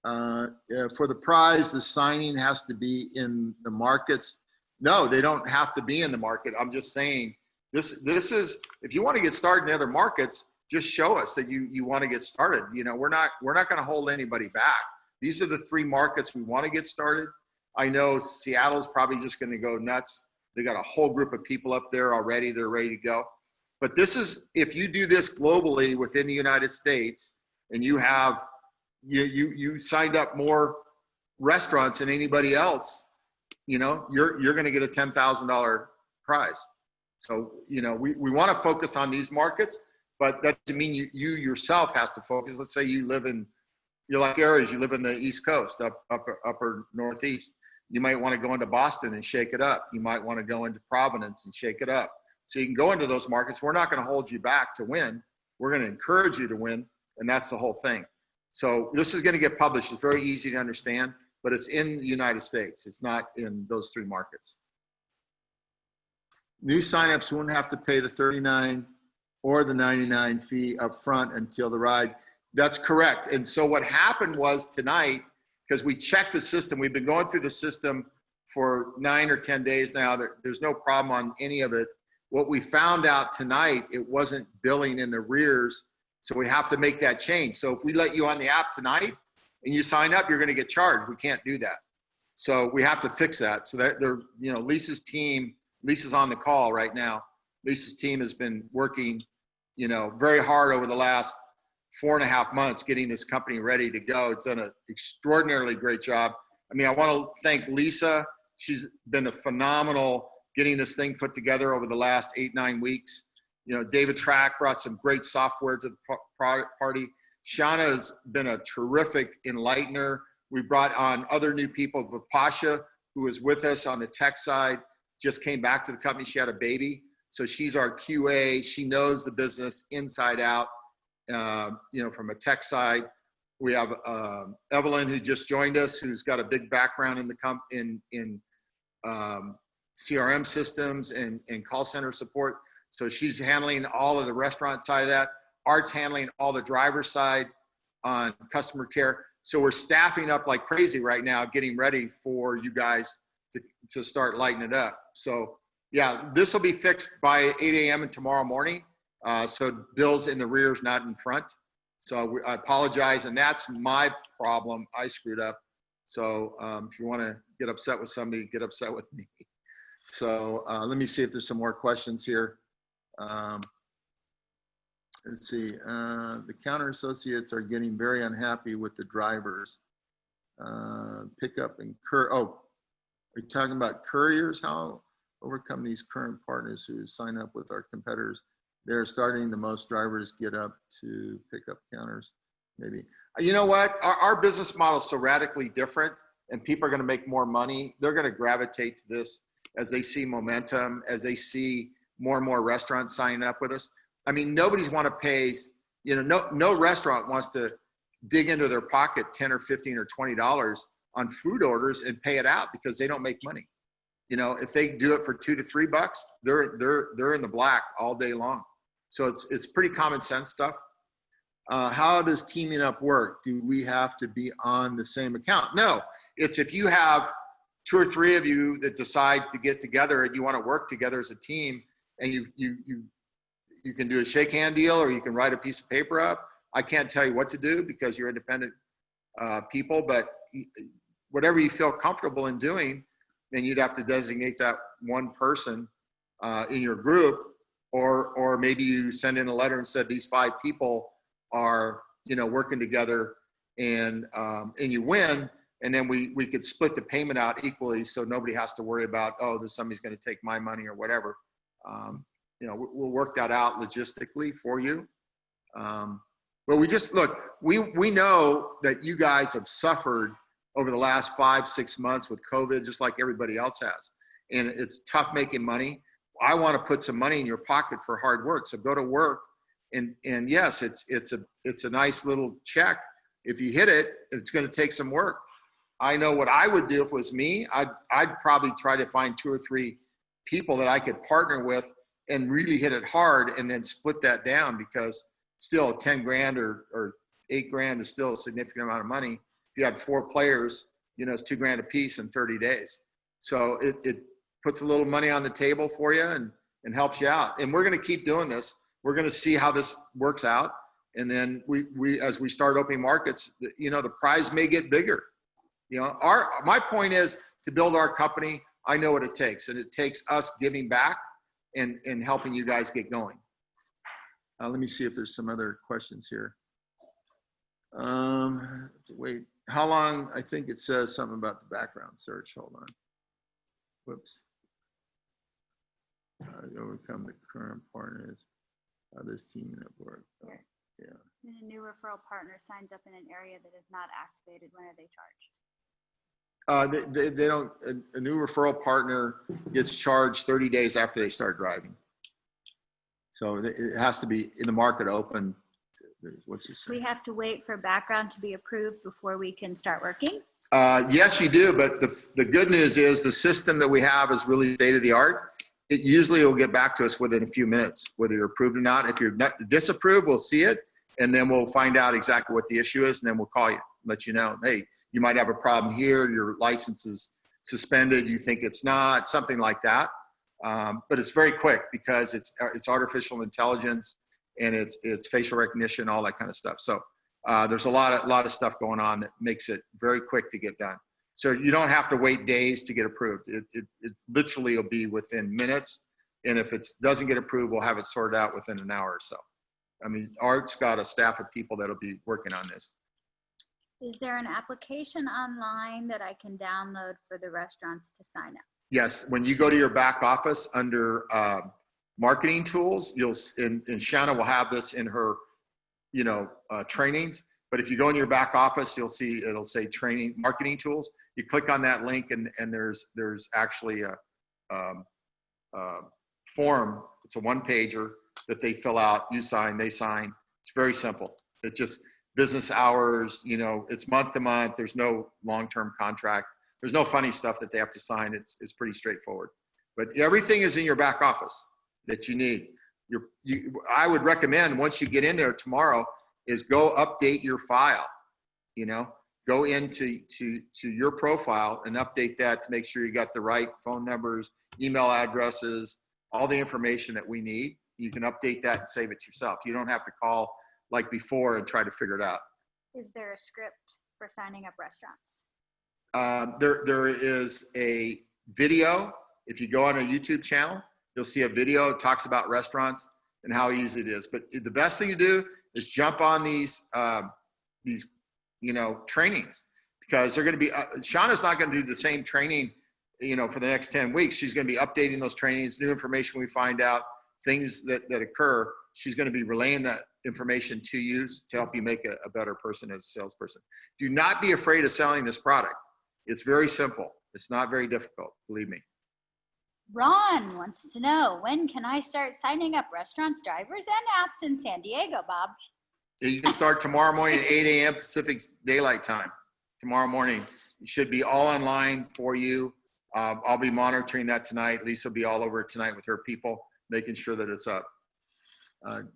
Yeah, for the prize, the signing has to be in the markets. No, they don't have to be in the market. I'm just saying this is, if you want to get started in other markets, just show us that you want to get started. We're not going to hold anybody back. These are the 3 markets we want to get started. I know Seattle's probably just going to go nuts. They got a whole group of people up there already. They're ready to go. But this is, if you do this globally within the United States, and you have, you signed up more restaurants than anybody else, you're going to get a $10,000 prize. So, we want to focus on these markets, but that doesn't mean you yourself has to focus. Let's say you're like Aries, you live in the East Coast, upper Northeast. You might want to go into Boston and shake it up. You might want to go into Providence and shake it up. So you can go into those markets. We're not going to hold you back to win. We're going to encourage you to win, and that's the whole thing. So this is going to get published. It's very easy to understand, but it's in the United States. It's not in those 3 markets. New signups won't have to pay the $39 or the $99 fee up front until the ride. That's correct. And so what happened was tonight, because we checked the system, we've been going through the system for 9 or 10 days now. There's no problem on any of it. What we found out tonight, it wasn't billing in the rears, so we have to make that change. So if we let you on the app tonight and you sign up, you're going to get charged. We can't do that. So we have to fix that. So that Lisa's on the call right now. Lisa's team has been working, very hard over the last 4.5 months getting this company ready to go. It's done an extraordinarily great job. I want to thank Lisa. She's been a phenomenal getting this thing put together over the last 8-9 weeks. David Track brought some great software to the party. Shauna has been a terrific enlightener. We brought on other new people. Vipasha, who was with us on the tech side, just came back to the company. She had a baby. So she's our QA. She knows the business inside out, from a tech side. We have Evelyn, who just joined us, who's got a big background in the CRM systems and call center support. So she's handling all of the restaurant side of that. Art's handling all the driver side on customer care. So we're staffing up like crazy right now, getting ready for you guys to start lighting it up. So yeah, this will be fixed by 8 a.m. and tomorrow morning. So Bill's in the rears, not in front. So I apologize, and that's my problem. I screwed up. So if you want to get upset with somebody, get upset with me. So let me see if there's some more questions here. Let's see. The counter associates are getting very unhappy with the drivers. Pickup and are you talking about couriers? How overcome these current partners who sign up with our competitors? They're starting the most drivers get up to pick up counters, maybe. You know what? Our business model is so radically different, and people are going to make more money. They're going to gravitate to this as they see momentum, as they see more and more restaurants signing up with us. I mean, nobody's want to pay, no restaurant wants to dig into their pocket 10 or 15 or $20 on food orders and pay it out because they don't make money. If they do it for $2 to $3, they're in the black all day long. So it's pretty common sense stuff. How does teaming up work? Do we have to be on the same account? No, it's if you have 2 or 3 of you that decide to get together and you want to work together as a team, and you can do a shake hand deal, or you can write a piece of paper up. I can't tell you what to do because you're independent people, but whatever you feel comfortable in doing, then you'd have to designate that one person in your group, or maybe you send in a letter and said these 5 people are working together, and you win, and then we could split the payment out equally, so nobody has to worry about, oh, somebody's going to take my money or whatever. We'll work that out logistically for you. But we know that you guys have suffered over the last 5-6 months with COVID, just like everybody else has. And it's tough making money. I want to put some money in your pocket for hard work. So go to work. And yes, it's a nice little check. If you hit it, it's going to take some work. I know what I would do if it was me. I'd probably try to find 2 or 3 people that I could partner with and really hit it hard, and then split that down, because still 10 grand or 8 grand is still a significant amount of money. If you had 4 players, it's 2 grand a piece in 30 days. So it puts a little money on the table for you and helps you out. And we're going to keep doing this. We're going to see how this works out. And then we as we start opening markets, the prize may get bigger. My point is to build our company. I know what it takes, and it takes us giving back and helping you guys get going. Let me see if there's some other questions here. Wait, how long? I think it says something about the background search. Hold on. Whoops. Overcome the current partners. How does teaming up work? Oh, yeah. When a new referral partner signs up in an area that is not activated, when are they charged? They don't. A new referral partner gets charged 30 days after they start driving. So it has to be in the market open. What's this? We have to wait for background to be approved before we can start working? Yes, you do. But the good news is the system that we have is really state of the art. It usually will get back to us within a few minutes, whether you're approved or not. If you're not disapproved, we'll see it, and then we'll find out exactly what the issue is, and then we'll call you, let you know, hey, you might have a problem here. Your license is suspended. You think it's not, something like that. But it's very quick because it's artificial intelligence, and it's facial recognition, all that kind of stuff. So there's a lot of stuff going on that makes it very quick to get done. So you don't have to wait days to get approved. It literally will be within minutes. And if it doesn't get approved, we'll have it sorted out within an hour or so. I mean, Art's got a staff of people that'll be working on this. Is there an application online that I can download for the restaurants to sign up? Yes, when you go to your back office under marketing tools, and Shanna will have this in her, trainings. But if you go in your back office, you'll see it'll say training marketing tools. You click on that link, and there's actually a form. It's a 1-pager that they fill out. You sign, they sign. It's very simple. It just business hours. It's month to month. There's no long-term contract. There's no funny stuff that they have to sign. It's pretty straightforward. But everything is in your back office that you need. I would recommend, once you get in there tomorrow, is go update your file. Go into your profile and update that to make sure you got the right phone numbers, email addresses, all the information that we need. You can update that and save it yourself. You don't have to call like before and try to figure it out. Is there a script for signing up restaurants? There is a video. If you go on a YouTube channel, you'll see a video that talks about restaurants and how easy it is. But the best thing to do is jump on these trainings, because they're going to be, Shauna's not going to do the same training, for the next 10 weeks. She's going to be updating those trainings, new information we find out, things that occur. She's going to be relaying that information to you to help you make a better person as a salesperson. Do not be afraid of selling this product. It's very simple. It's not very difficult, believe me. Ron wants to know, when can I start signing up restaurants, drivers, and apps in San Diego, Bob? You can start tomorrow morning at 8 a.m. Pacific Daylight Time. Tomorrow morning. It should be all online for you. I'll be monitoring that tonight. Lisa will be all over it tonight with her people, making sure that it's up. Let's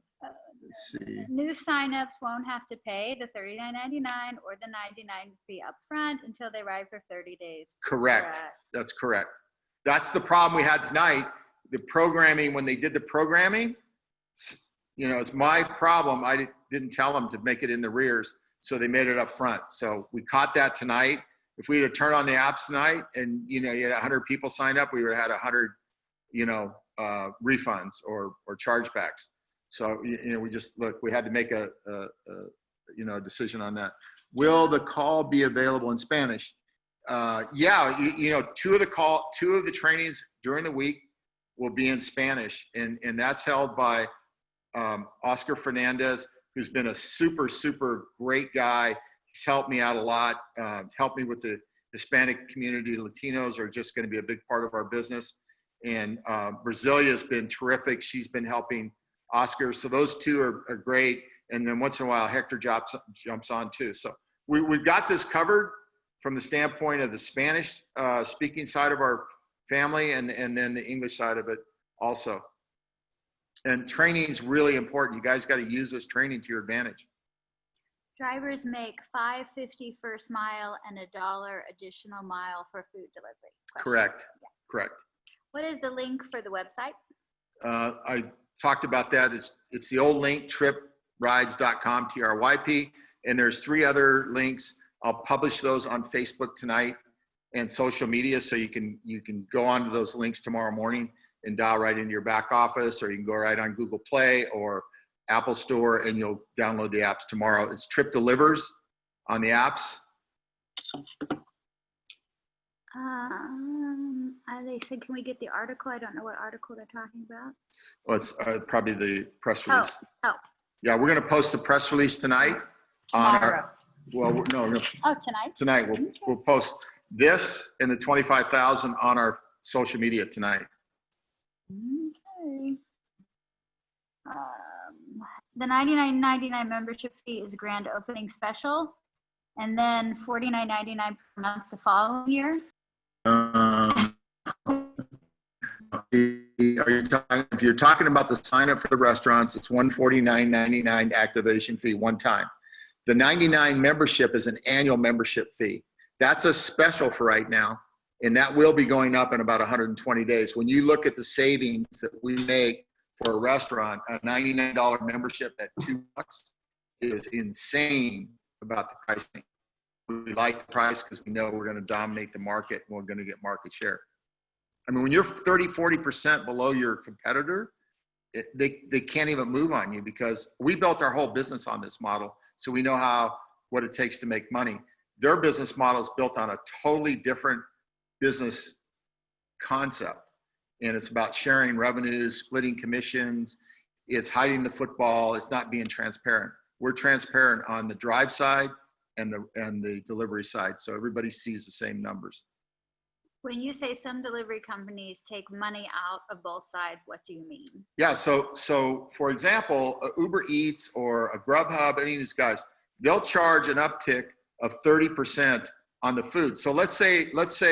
see. New signups won't have to pay the $39.99 or the $99 fee up front until they arrive for 30 days. Correct. That's correct. That's the problem we had tonight. The programming, when they did the programming, you know, it's my problem. I didn't tell them to make it in the rears, so they made it up front. So we caught that tonight. If we had turned on the apps tonight and, you know, you had 100 people sign up, we would have had 100, you know, refunds or chargebacks. So, you know, we just, look, we had to make a you know, a decision on that. Will the call be available in Spanish? Yeah, you know, two of the trainings during the week will be in Spanish, and that's held by Oscar Fernandez, who's been a super, super great guy. He's helped me out a lot, helped me with the Hispanic community. Latinos are just going to be a big part of our business. And Brasilia has been terrific. She's been helping Oscar. So those two are great. And then once in a while, Hector jumps on too. So we've got this covered from the standpoint of the Spanish speaking side of our family and then the English side of it also. And training is really important. You guys got to use this training to your advantage. Drivers make $5.50 first mile and $1 additional mile for food delivery. Question. Correct. Yeah. Correct. What is the link for the website? I talked about that. It's the old link, TripRides.com, TRYP, and there's 3 other links. I'll publish those on Facebook tonight and social media, so you can go onto those links tomorrow morning and dial right into your back office, or you can go right on Google Play or Apple Store, and you'll download the apps tomorrow. It's TripDelivers on the apps. They said, can we get the article? I don't know what article they're talking about. Well, it's probably the press release. Oh. Yeah, we're going to post the press release tonight. Tomorrow. Tonight. Tonight. We'll post this and the 25,000 on our social media tonight. Okay. The $99.99 membership fee is grand opening special, and then $49.99 per month the following year. If you're talking about the sign up for the restaurants, it's $149.99 activation fee one time. The $99 membership is an annual membership fee. That's a special for right now, and that will be going up in about 120 days. When you look at the savings that we make for a restaurant, a $99 membership at $2 is insane about the pricing. We like the price because we know we're going to dominate the market and we're going to get market share. I mean, when you're 30, 40% below your competitor, they can't even move on you, because we built our whole business on this model. So we know what it takes to make money. Their business model is built on a totally different business concept. And it's about sharing revenues, splitting commissions. It's hiding the football. It's not being transparent. We're transparent on the drive side and the delivery side. So everybody sees the same numbers. When you say some delivery companies take money out of both sides, what do you mean? Yeah, so for example, Uber Eats or a Grubhub, any of these guys, they'll charge an uptick of 30% on the food. So let's say it's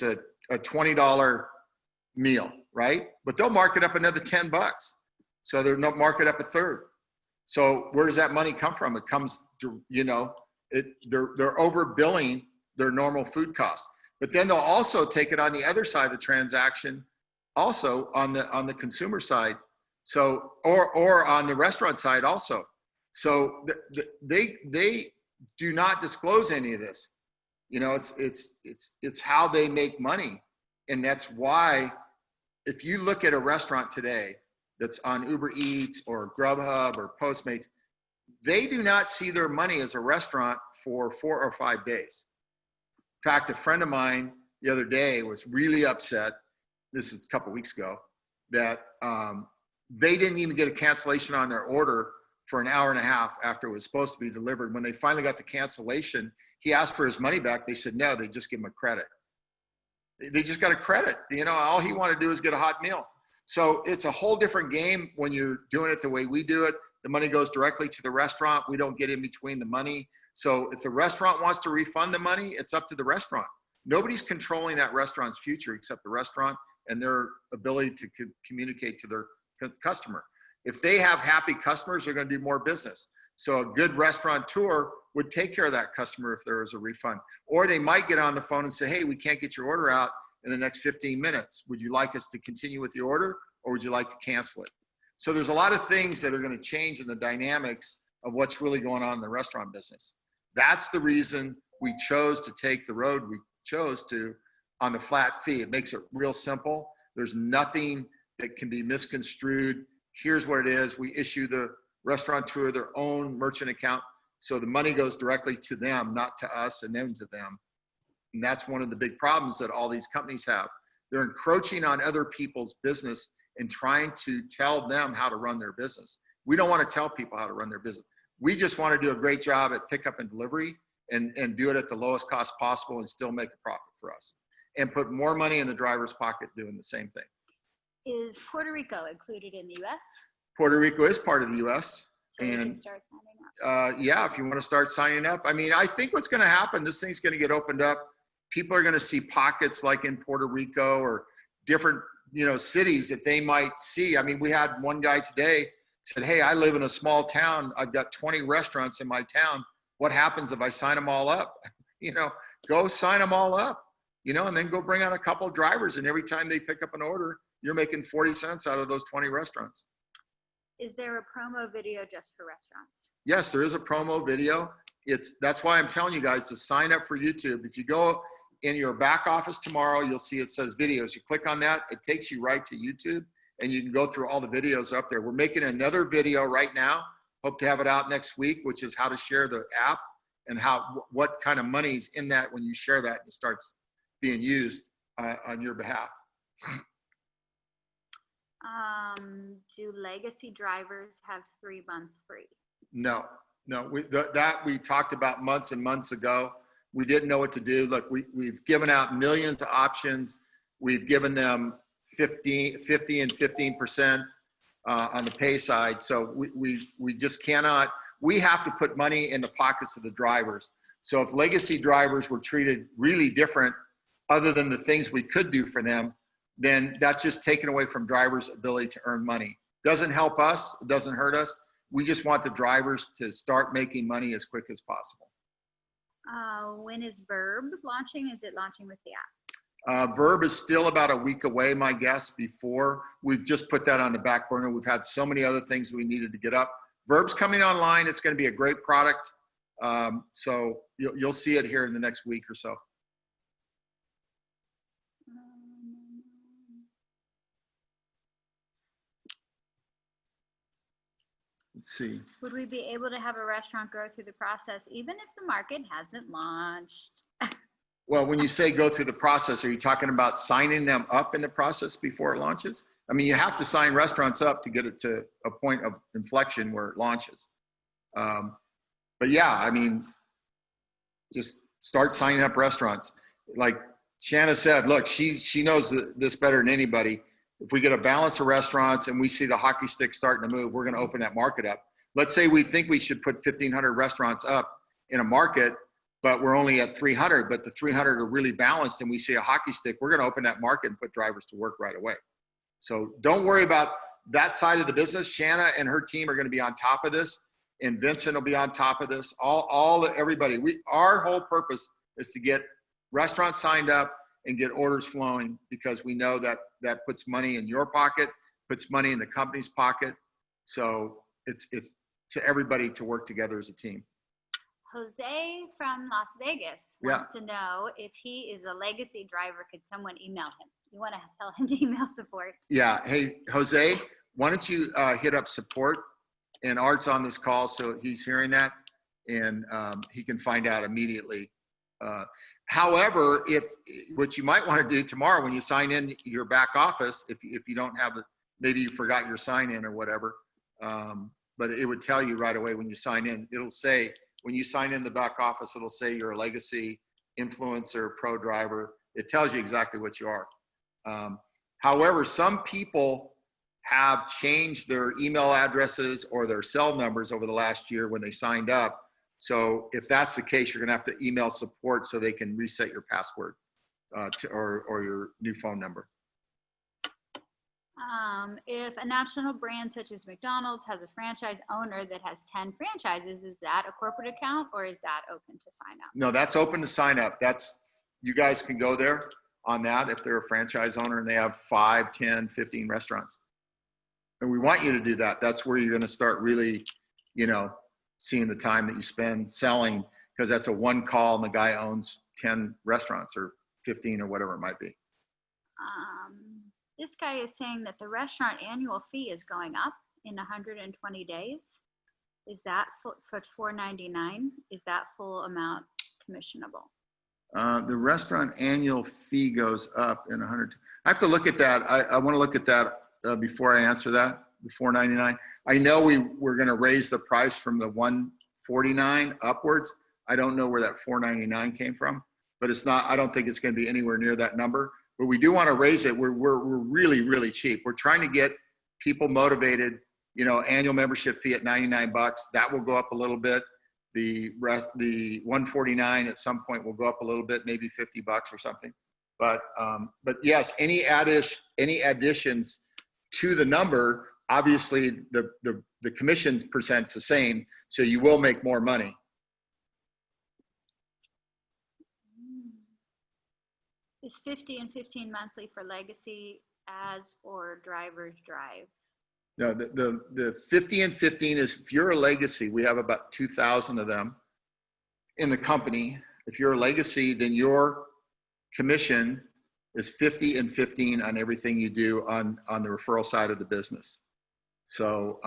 a $20 meal, right? But they'll mark it up another $10. So they'll mark it up a third. So where does that money come from? It comes to, they're overbilling their normal food costs. But then they'll also take it on the other side of the transaction, also on the consumer side. So, or on the restaurant side also. So they do not disclose any of this. It's how they make money. And that's why, if you look at a restaurant today that's on Uber Eats or Grubhub or Postmates, they do not see their money as a restaurant for 4 or 5 days. In fact, a friend of mine the other day was really upset, this is a couple weeks ago, that they didn't even get a cancellation on their order for an hour and a half after it was supposed to be delivered. When they finally got the cancellation, he asked for his money back. They said no, they just give him a credit. They just got a credit. You know, all he wanted to do is get a hot meal. So it's a whole different game when you're doing it the way we do it. The money goes directly to the restaurant. We don't get in between the money. So if the restaurant wants to refund the money, it's up to the restaurant. Nobody's controlling that restaurant's future except the restaurant and their ability to communicate to their customer. If they have happy customers, they're going to do more business. So a good restaurateur would take care of that customer if there was a refund. Or they might get on the phone and say, hey, we can't get your order out in the next 15 minutes. Would you like us to continue with the order, or would you like to cancel it? So there's a lot of things that are going to change in the dynamics of what's really going on in the restaurant business. That's the reason we chose to take the road we chose to on the flat fee. It makes it real simple. There's nothing that can be misconstrued. Here's what it is. We issue the restaurateur their own merchant account. So the money goes directly to them, not to us and then to them. And that's one of the big problems that all these companies have. They're encroaching on other people's business and trying to tell them how to run their business. We don't want to tell people how to run their business. We just want to do a great job at pickup and delivery and do it at the lowest cost possible and still make a profit for us. And put more money in the driver's pocket doing the same thing. Is Puerto Rico included in the U.S.? Puerto Rico is part of the U.S. So we and can start signing up. yeah, if you want to start signing up. I mean, I think what's going to happen, this thing's going to get opened up. People are going to see pockets like in Puerto Rico or different, you know, cities that they might see. I mean, we had one guy today said, hey, I live in a small town. I've got 20 restaurants in my town. What happens if I sign them all up? You know, go sign them all up, you know, and then go bring out a couple of drivers. And every time they pick up an order, you're making 40 cents out of those 20 restaurants. Is there a promo video just for restaurants? Yes, there is a promo video. That's why I'm telling you guys to sign up for YouTube. If you go in your back office tomorrow, you'll see it says videos. You click on that, it takes you right to YouTube, and you can go through all the videos up there. We're making another video right now. Hope to have it out next week, which is how to share the app and what kind of money's in that when you share that and it starts being used on your behalf. Do legacy drivers have 3 months free? No, we talked about months and months ago. We didn't know what to do. Look, we've given out millions of options. We've given them 50 and 15% on the pay side. So we just cannot, we have to put money in the pockets of the drivers. So if legacy drivers were treated really different, other than the things we could do for them, then that's just taken away from drivers' ability to earn money. Doesn't help us, it doesn't hurt us. We just want the drivers to start making money as quick as possible. When is Verb launching? Is it launching with the app? Verb is still about a week away, my guess, before. We've just put that on the back burner. We've had so many other things we needed to get up. Verb's coming online. It's going to be a great product. So you'll see it here in the next week or so. Let's see. Would we be able to have a restaurant go through the process even if the market hasn't launched? Well, when you say go through the process, are you talking about signing them up in the process before it launches? I mean, you have to sign restaurants up to get it to a point of inflection where it launches. But yeah, I mean, just start signing up restaurants. Like Shanna said, look, she knows this better than anybody. If we get a balance of restaurants and we see the hockey stick starting to move, we're going to open that market up. Let's say we think we should put 1,500 restaurants up in a market, but we're only at 300, but the 300 are really balanced and we see a hockey stick, we're going to open that market and put drivers to work right away. So don't worry about that side of the business. Shanna and her team are going to be on top of this, and Vincent will be on top of this. Everybody. Our whole purpose is to get restaurants signed up and get orders flowing, because we know that puts money in your pocket, puts money in the company's pocket. So it's to everybody to work together as a team. Jose from Las Vegas wants to know if he is a legacy driver. Could someone email him? You want to tell him to email support? Yeah. Hey, Jose, why don't you hit up support? And Art's on this call, so he's hearing that, and he can find out immediately. However, what you might want to do tomorrow when you sign in your back office, if you don't have it, maybe you forgot your sign in or whatever, but it would tell you right away when you sign in. It'll say, when you sign in the back office, it'll say you're a legacy influencer pro driver. It tells you exactly what you are. However, some people have changed their email addresses or their cell numbers over the last year when they signed up. So if that's the case, you're gonna have to email support so they can reset your password or your new phone number. If a national brand such as McDonald's has a franchise owner that has 10 franchises, is that a corporate account or is that open to sign up? No, that's open to sign up. You guys can go there on that if they're a franchise owner and they have 5, 10, 15 restaurants. And we want you to do that. That's where you're going to start really, seeing the time that you spend selling, because that's a one call and the guy owns 10 restaurants or 15 or whatever it might be. This guy is saying that the restaurant annual fee is going up in 120 days. Is that for $4.99? Is that full amount commissionable? The restaurant annual fee goes up in 100. I have to look at that. I want to look at that before I answer that, the $4.99. I know we're going to raise the price from the $149 upwards. I don't know where that $4.99 came from, but it's not, I don't think it's going to be anywhere near that number, but we do want to raise it. We're really, really cheap. We're trying to get people motivated, annual membership fee at $99. That will go up a little bit. The $149 at some point will go up a little bit, maybe $50 or something. But yes, any additions to the number, obviously the commission percent's the same, so you will make more money. Is 50 and 15 monthly for legacy ads or drivers drive? No, the 50 and 15 is, if you're a legacy, we have about 2,000 of them in the company. If you're a legacy, then your commission is 50 and 15 on everything you do on the referral side of the business. So,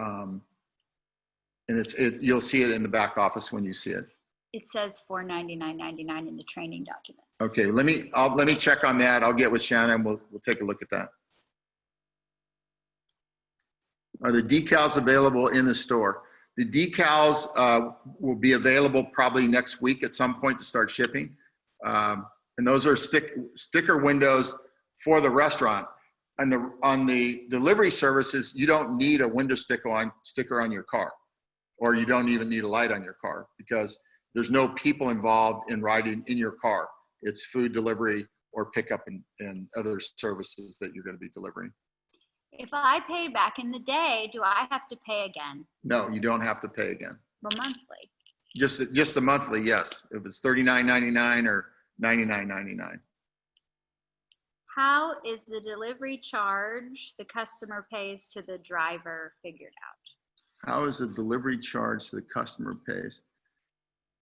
and you'll see it in the back office when you see it. It says $499.99 in the training document. Okay, let me check on that. I'll get with Shannon. We'll take a look at that. Are the decals available in the store? The decals will be available probably next week at some point to start shipping. And those are sticker windows for the restaurant. And on the delivery services, you don't need a window sticker on your car, or you don't even need a light on your car, because there's no people involved in riding in your car. It's food delivery or pickup and other services that you're going to be delivering. If I paid back in the day, do I have to pay again? No, you don't have to pay again. Well, monthly. Just the monthly, yes. If it's $39.99 or $99.99. How is the delivery charge the customer pays to the driver figured out? How is the delivery charge the customer pays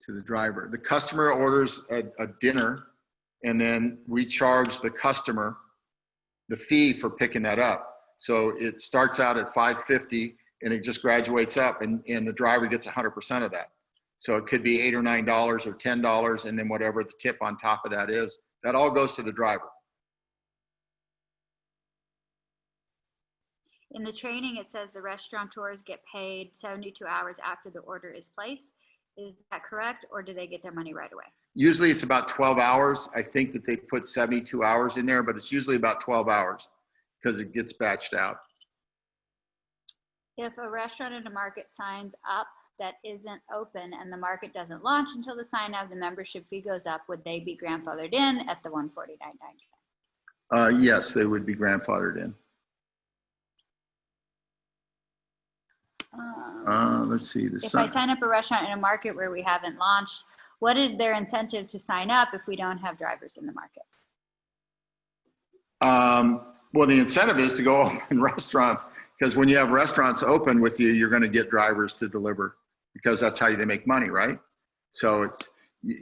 to the driver? The customer orders a dinner, and then we charge the customer the fee for picking that up. So it starts out at $5.50 and it just graduates up, and the driver gets 100% of that. So it could be $8 or $9 or $10, and then whatever the tip on top of that is, that all goes to the driver. In the training, it says the restaurateurs get paid 72 hours after the order is placed. Is that correct, or do they get their money right away? Usually it's about 12 hours. I think that they put 72 hours in there, but it's usually about 12 hours because it gets batched out. If a restaurant in a market signs up that isn't open and the market doesn't launch until the sign up, the membership fee goes up, would they be grandfathered in at the $149.99? Yes, they would be grandfathered in. Let's see. If I sign up a restaurant in a market where we haven't launched, what is their incentive to sign up if we don't have drivers in the market? Well, the incentive is to go open restaurants, because when you have restaurants open with you, you're going to get drivers to deliver, because that's how they make money, right? So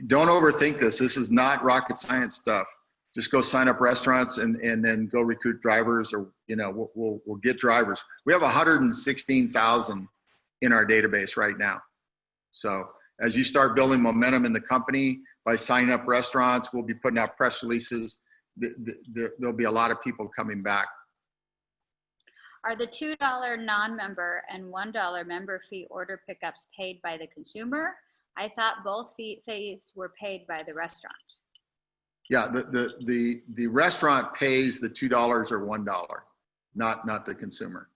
don't overthink this. This is not rocket science stuff. Just go sign up restaurants and then go recruit drivers, or we'll get drivers. We have 116,000 in our database right now. So as you start building momentum in the company by signing up restaurants, we'll be putting out press releases. There'll be a lot of people coming back. Are the $2 non-member and $1 member fee order pickups paid by the consumer? I thought both fees were paid by the restaurant. Yeah, the restaurant pays the $2 or $1, not the consumer.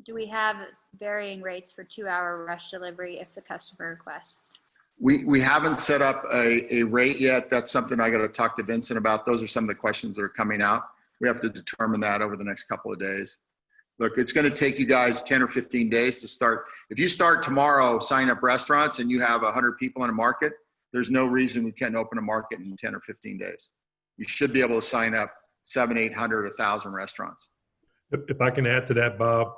Do we have varying rates for 2-hour rush delivery if the customer requests? We haven't set up a rate yet. That's something I got to talk to Vincent about. Those are some of the questions that are coming out. We have to determine that over the next couple of days. Look, it's going to take you guys 10 or 15 days to start. If you start tomorrow, sign up restaurants, and you have 100 people in a market, there's no reason we can't open a market in 10 or 15 days. You should be able to sign up 700, 800, 1,000 restaurants. If I can add to that, Bob,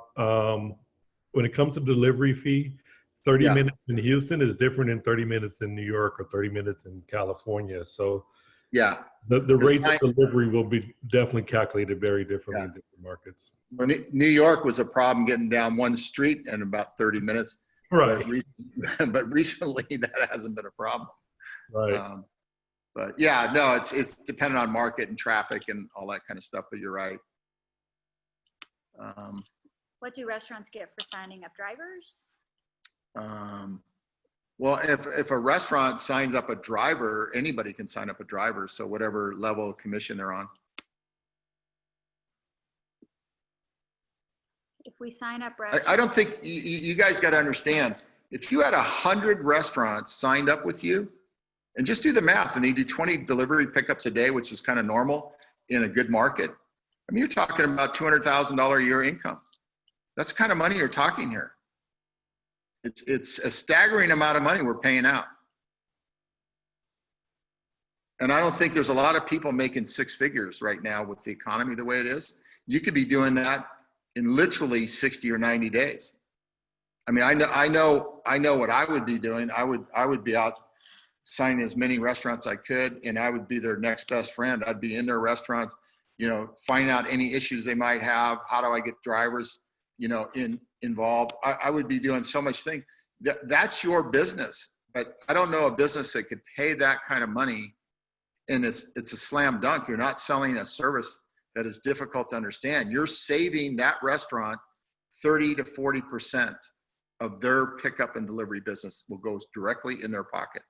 when it comes to delivery fee, 30 minutes in Houston is different than 30 minutes in New York or 30 minutes in California. So yeah, the rates of delivery will be definitely calculated very differently in different markets. Well, New York was a problem getting down one street in about 30 minutes. Right. But recently that hasn't been a problem. Right. But yeah, no, it's dependent on market and traffic and all that kind of stuff, but you're right. What do restaurants get for signing up drivers? Well, if a restaurant signs up a driver, anybody can sign up a driver. So whatever level of commission they're on. If we sign up restaurants, I don't think you guys got to understand. If you had 100 restaurants signed up with you, and just do the math, and they do 20 delivery pickups a day, which is kind of normal in a good market. I mean, you're talking about $200,000 a year income. That's the kind of money you're talking here. It's a staggering amount of money we're paying out. And I don't think there's a lot of people making six figures right now with the economy the way it is. You could be doing that in literally 60 or 90 days. I mean, I know what I would be doing. I would be out signing as many restaurants I could, and I would be their next best friend. I'd be in their restaurants, find out any issues they might have. How do I get drivers, involved? I would be doing so much things. That's your business, but I don't know a business that could pay that kind of money, and it's a slam dunk. You're not selling a service that is difficult to understand. You're saving that restaurant 30 to 40% of their pickup and delivery business will go directly in their pocket.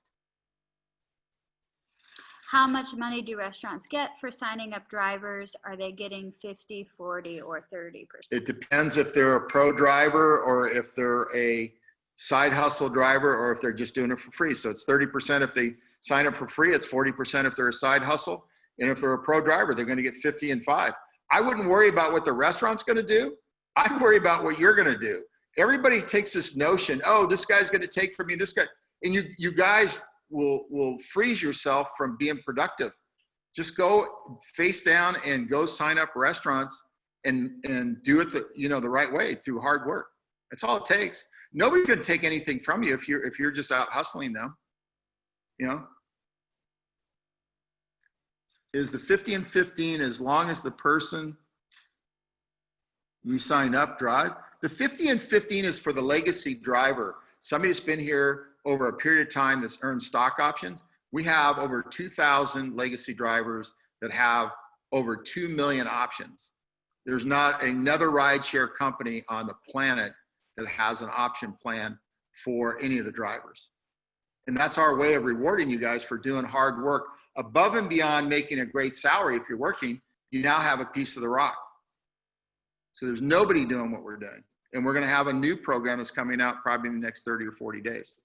How much money do restaurants get for signing up drivers? Are they getting 50, 40, or 30%? It depends if they're a pro driver or if they're a side hustle driver or if they're just doing it for free. So it's 30% if they sign up for free. It's 40% if they're a side hustle. And if they're a pro driver, they're going to get 50 and 5. I wouldn't worry about what the restaurant's going to do. I'd worry about what you're going to do. Everybody takes this notion, oh, this guy's going to take from me, this guy. And you guys will freeze yourself from being productive. Just go face down and go sign up restaurants and do it the right way through hard work. That's all it takes. Nobody's going to take anything from you if you're just out hustling them. Is the 50 and 15 as long as the person you sign up drive? The 50 and 15 is for the legacy driver. Somebody that's been here over a period of time that's earned stock options. We have over 2,000 legacy drivers that have over 2 million options. There's not another rideshare company on the planet that has an option plan for any of the drivers. And that's our way of rewarding you guys for doing hard work. Above and beyond making a great salary, if you're working, you now have a piece of the rock. So there's nobody doing what we're doing. And we're going to have a new program that's coming out probably in the next 30 or 40 days.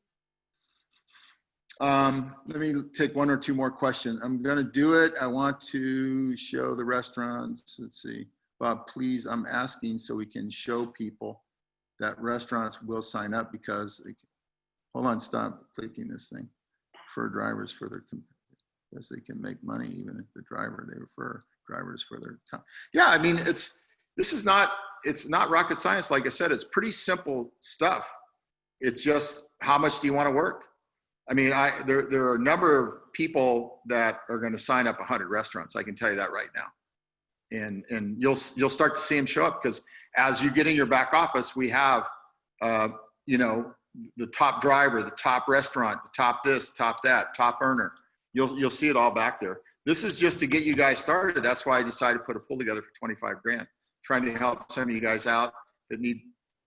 Let me take one or two more questions. I'm going to do it. I want to show the restaurants. Let's see. Bob, please, I'm asking so we can show people that restaurants will sign up because, hold on, stop clicking this thing for drivers for their, because they can make money even if the driver, they refer drivers for their, yeah, I mean, it's not rocket science. Like I said, it's pretty simple stuff. It's just how much do you want to work? I mean, there are a number of people that are going to sign up 100 restaurants. I can tell you that right now. And you'll start to see them show up because as you get in your back office, we have, the top driver, the top restaurant, the top this, top that, top earner. You'll see it all back there. This is just to get you guys started. That's why I decided to put a pool together for 25 grand, trying to help some of you guys out that need,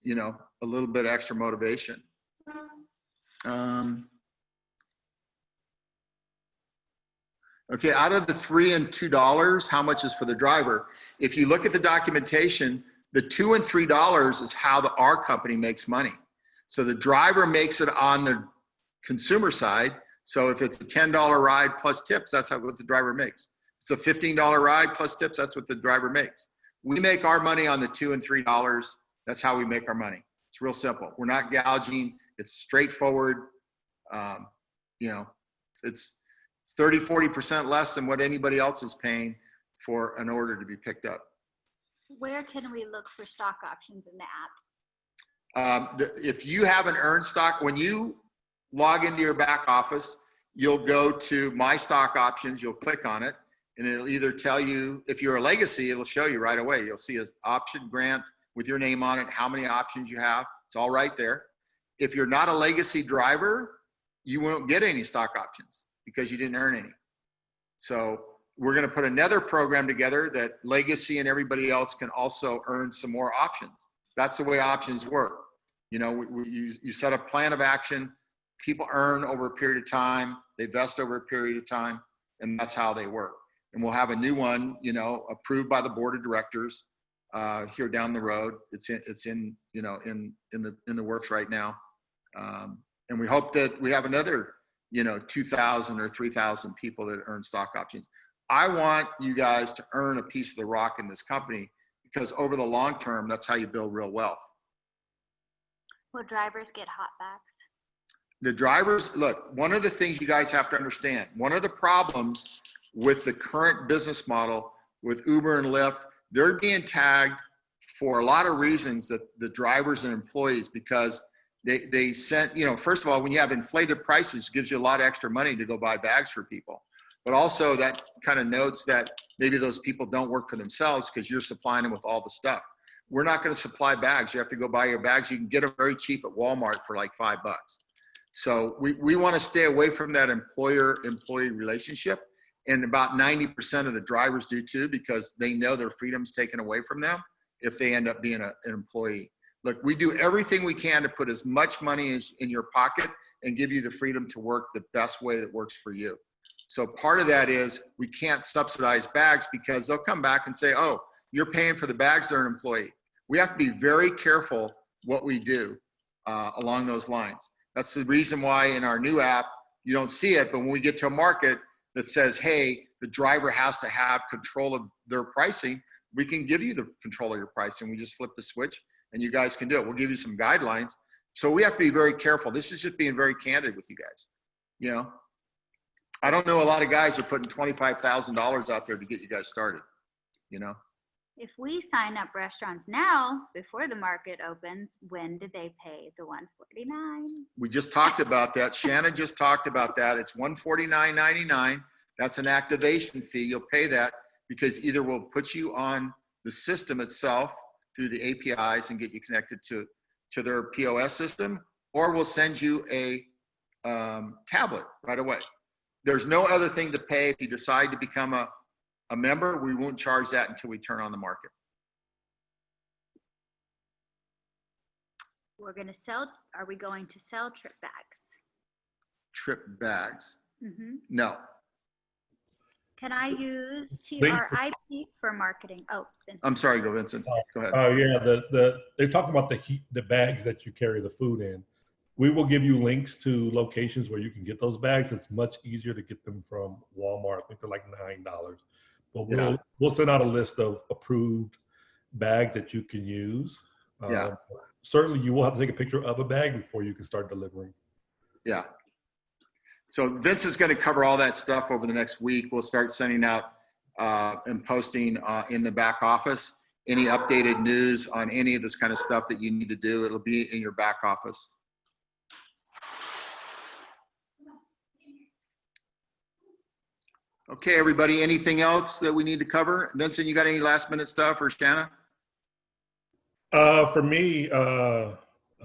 a little bit extra motivation. Okay, out of the $3 and $2, how much is for the driver? If you look at the documentation, the $2 and $3 is how our company makes money. So the driver makes it on the consumer side. So if it's a $10 ride plus tips, that's what the driver makes. It's a $15 ride plus tips, that's what the driver makes. We make our money on the $2 and $3. That's how we make our money. It's real simple. We're not gouging. It's straightforward. You know, it's 30, 40% less than what anybody else is paying for an order to be picked up. Where can we look for stock options in the app? If you haven't earned stock, when you log into your back office, you'll go to My Stock Options, you'll click on it, and it'll either tell you, if you're a legacy, it'll show you right away. You'll see an option grant with your name on it, how many options you have. It's all right there. If you're not a legacy driver, you won't get any stock options because you didn't earn any. So we're going to put another program together that legacy and everybody else can also earn some more options. That's the way options work. You know, you set a plan of action, people earn over a period of time, they vest over a period of time, and that's how they work. And we'll have a new one, you know, approved by the board of directors here down the road. It's in you know, in the works right now. And we hope that we have another, you know, 2,000 or 3,000 people that earn stock options. I want you guys to earn a piece of the rock in this company, because over the long term, that's how you build real wealth. Will drivers get hot bags? The drivers, look, one of the things you guys have to understand, one of the problems with the current business model with Uber and Lyft, they're being tagged for a lot of reasons, that the drivers and employees, because they sent, you know, first of all, when you have inflated prices, it gives you a lot of extra money to go buy bags for people. But also that kind of notes that maybe those people don't work for themselves because you're supplying them with all the stuff. We're not going to supply bags. You have to go buy your bags. You can get them very cheap at Walmart for like $5. So we want to stay away from that employer-employee relationship. And about 90% of the drivers do too, because they know their freedom's taken away from them if they end up being an employee. Look, we do everything we can to put as much money as in your pocket and give you the freedom to work the best way that works for you. So part of that is we can't subsidize bags, because they'll come back and say, oh, you're paying for the bags, they're an employee. We have to be very careful what we do along those lines. That's the reason why in our new app, you don't see it, but when we get to a market that says, hey, the driver has to have control of their pricing, we can give you the control of your pricing. We just flip the switch and you guys can do it. We'll give you some guidelines. So we have to be very careful. This is just being very candid with you guys. You know, I don't know a lot of guys are putting $25,000 out there to get you guys started, you know? If we sign up restaurants now before the market opens, when do they pay the $149? We just talked about that. Shannon just talked about that. It's $149.99. That's an activation fee. You'll pay that because either we'll put you on the system itself through the APIs and get you connected to their POS system, or we'll send you a tablet right away. There's no other thing to pay. If you decide to become a member, we won't charge that until we turn on the market. Are we going to sell trip bags? Trip bags? Mm-hmm. No. Can I use TRIP for marketing? Oh, Vincent. I'm sorry, go Vincent. Go ahead. Oh yeah, they're talking about the bags that you carry the food in. We will give you links to locations where you can get those bags. It's much easier to get them from Walmart. I think they're like $9. But we'll send out a list of approved bags that you can use. Certainly you will have to take a picture of a bag before you can start delivering. Yeah. So Vince is going to cover all that stuff over the next week. We'll start sending out and posting in the back office any updated news on any of this kind of stuff that you need to do. It'll be in your back office. Okay, everybody, anything else that we need to cover? Vincent, you got any last minute stuff, or Shanna? For me, I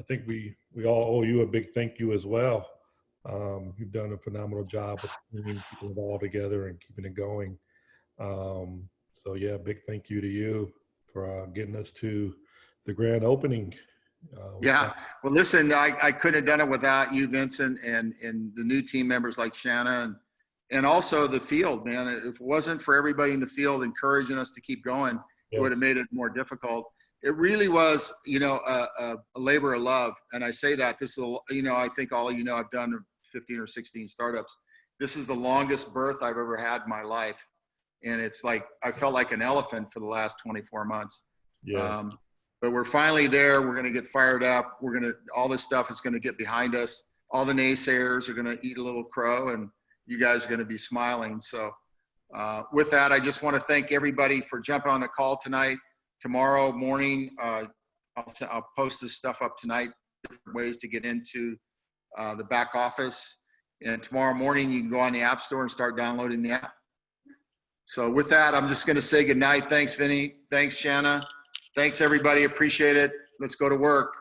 think we all owe you a big thank you as well. You've done a phenomenal job of bringing people all together and keeping it going. So yeah, big thank you to you for getting us to the grand opening Yeah. Well, listen, I couldn't have done it without you, Vincent, and the new team members like Shanna and also the field, man. If it wasn't for everybody in the field encouraging us to keep going, it would have made it more difficult. It really was, a labor of love. And I say that this is, I think all of you know, I've done 15 or 16 startups. This is the longest birth I've ever had in my life. And it's like, I felt like an elephant for the last 24 months. Yes. But we're finally there. We're going to get fired up. All this stuff is going to get behind us. All the naysayers are going to eat a little crow, and you guys are going to be smiling. So with that, I just want to thank everybody for jumping on the call tonight. Tomorrow morning, I'll post this stuff up tonight, different ways to get into the back office. And tomorrow morning, you can go on the App Store and start downloading the app. So with that, I'm just going to say good night. Thanks, Vinny. Thanks, Shanna. Thanks, everybody. Appreciate it. Let's go to work.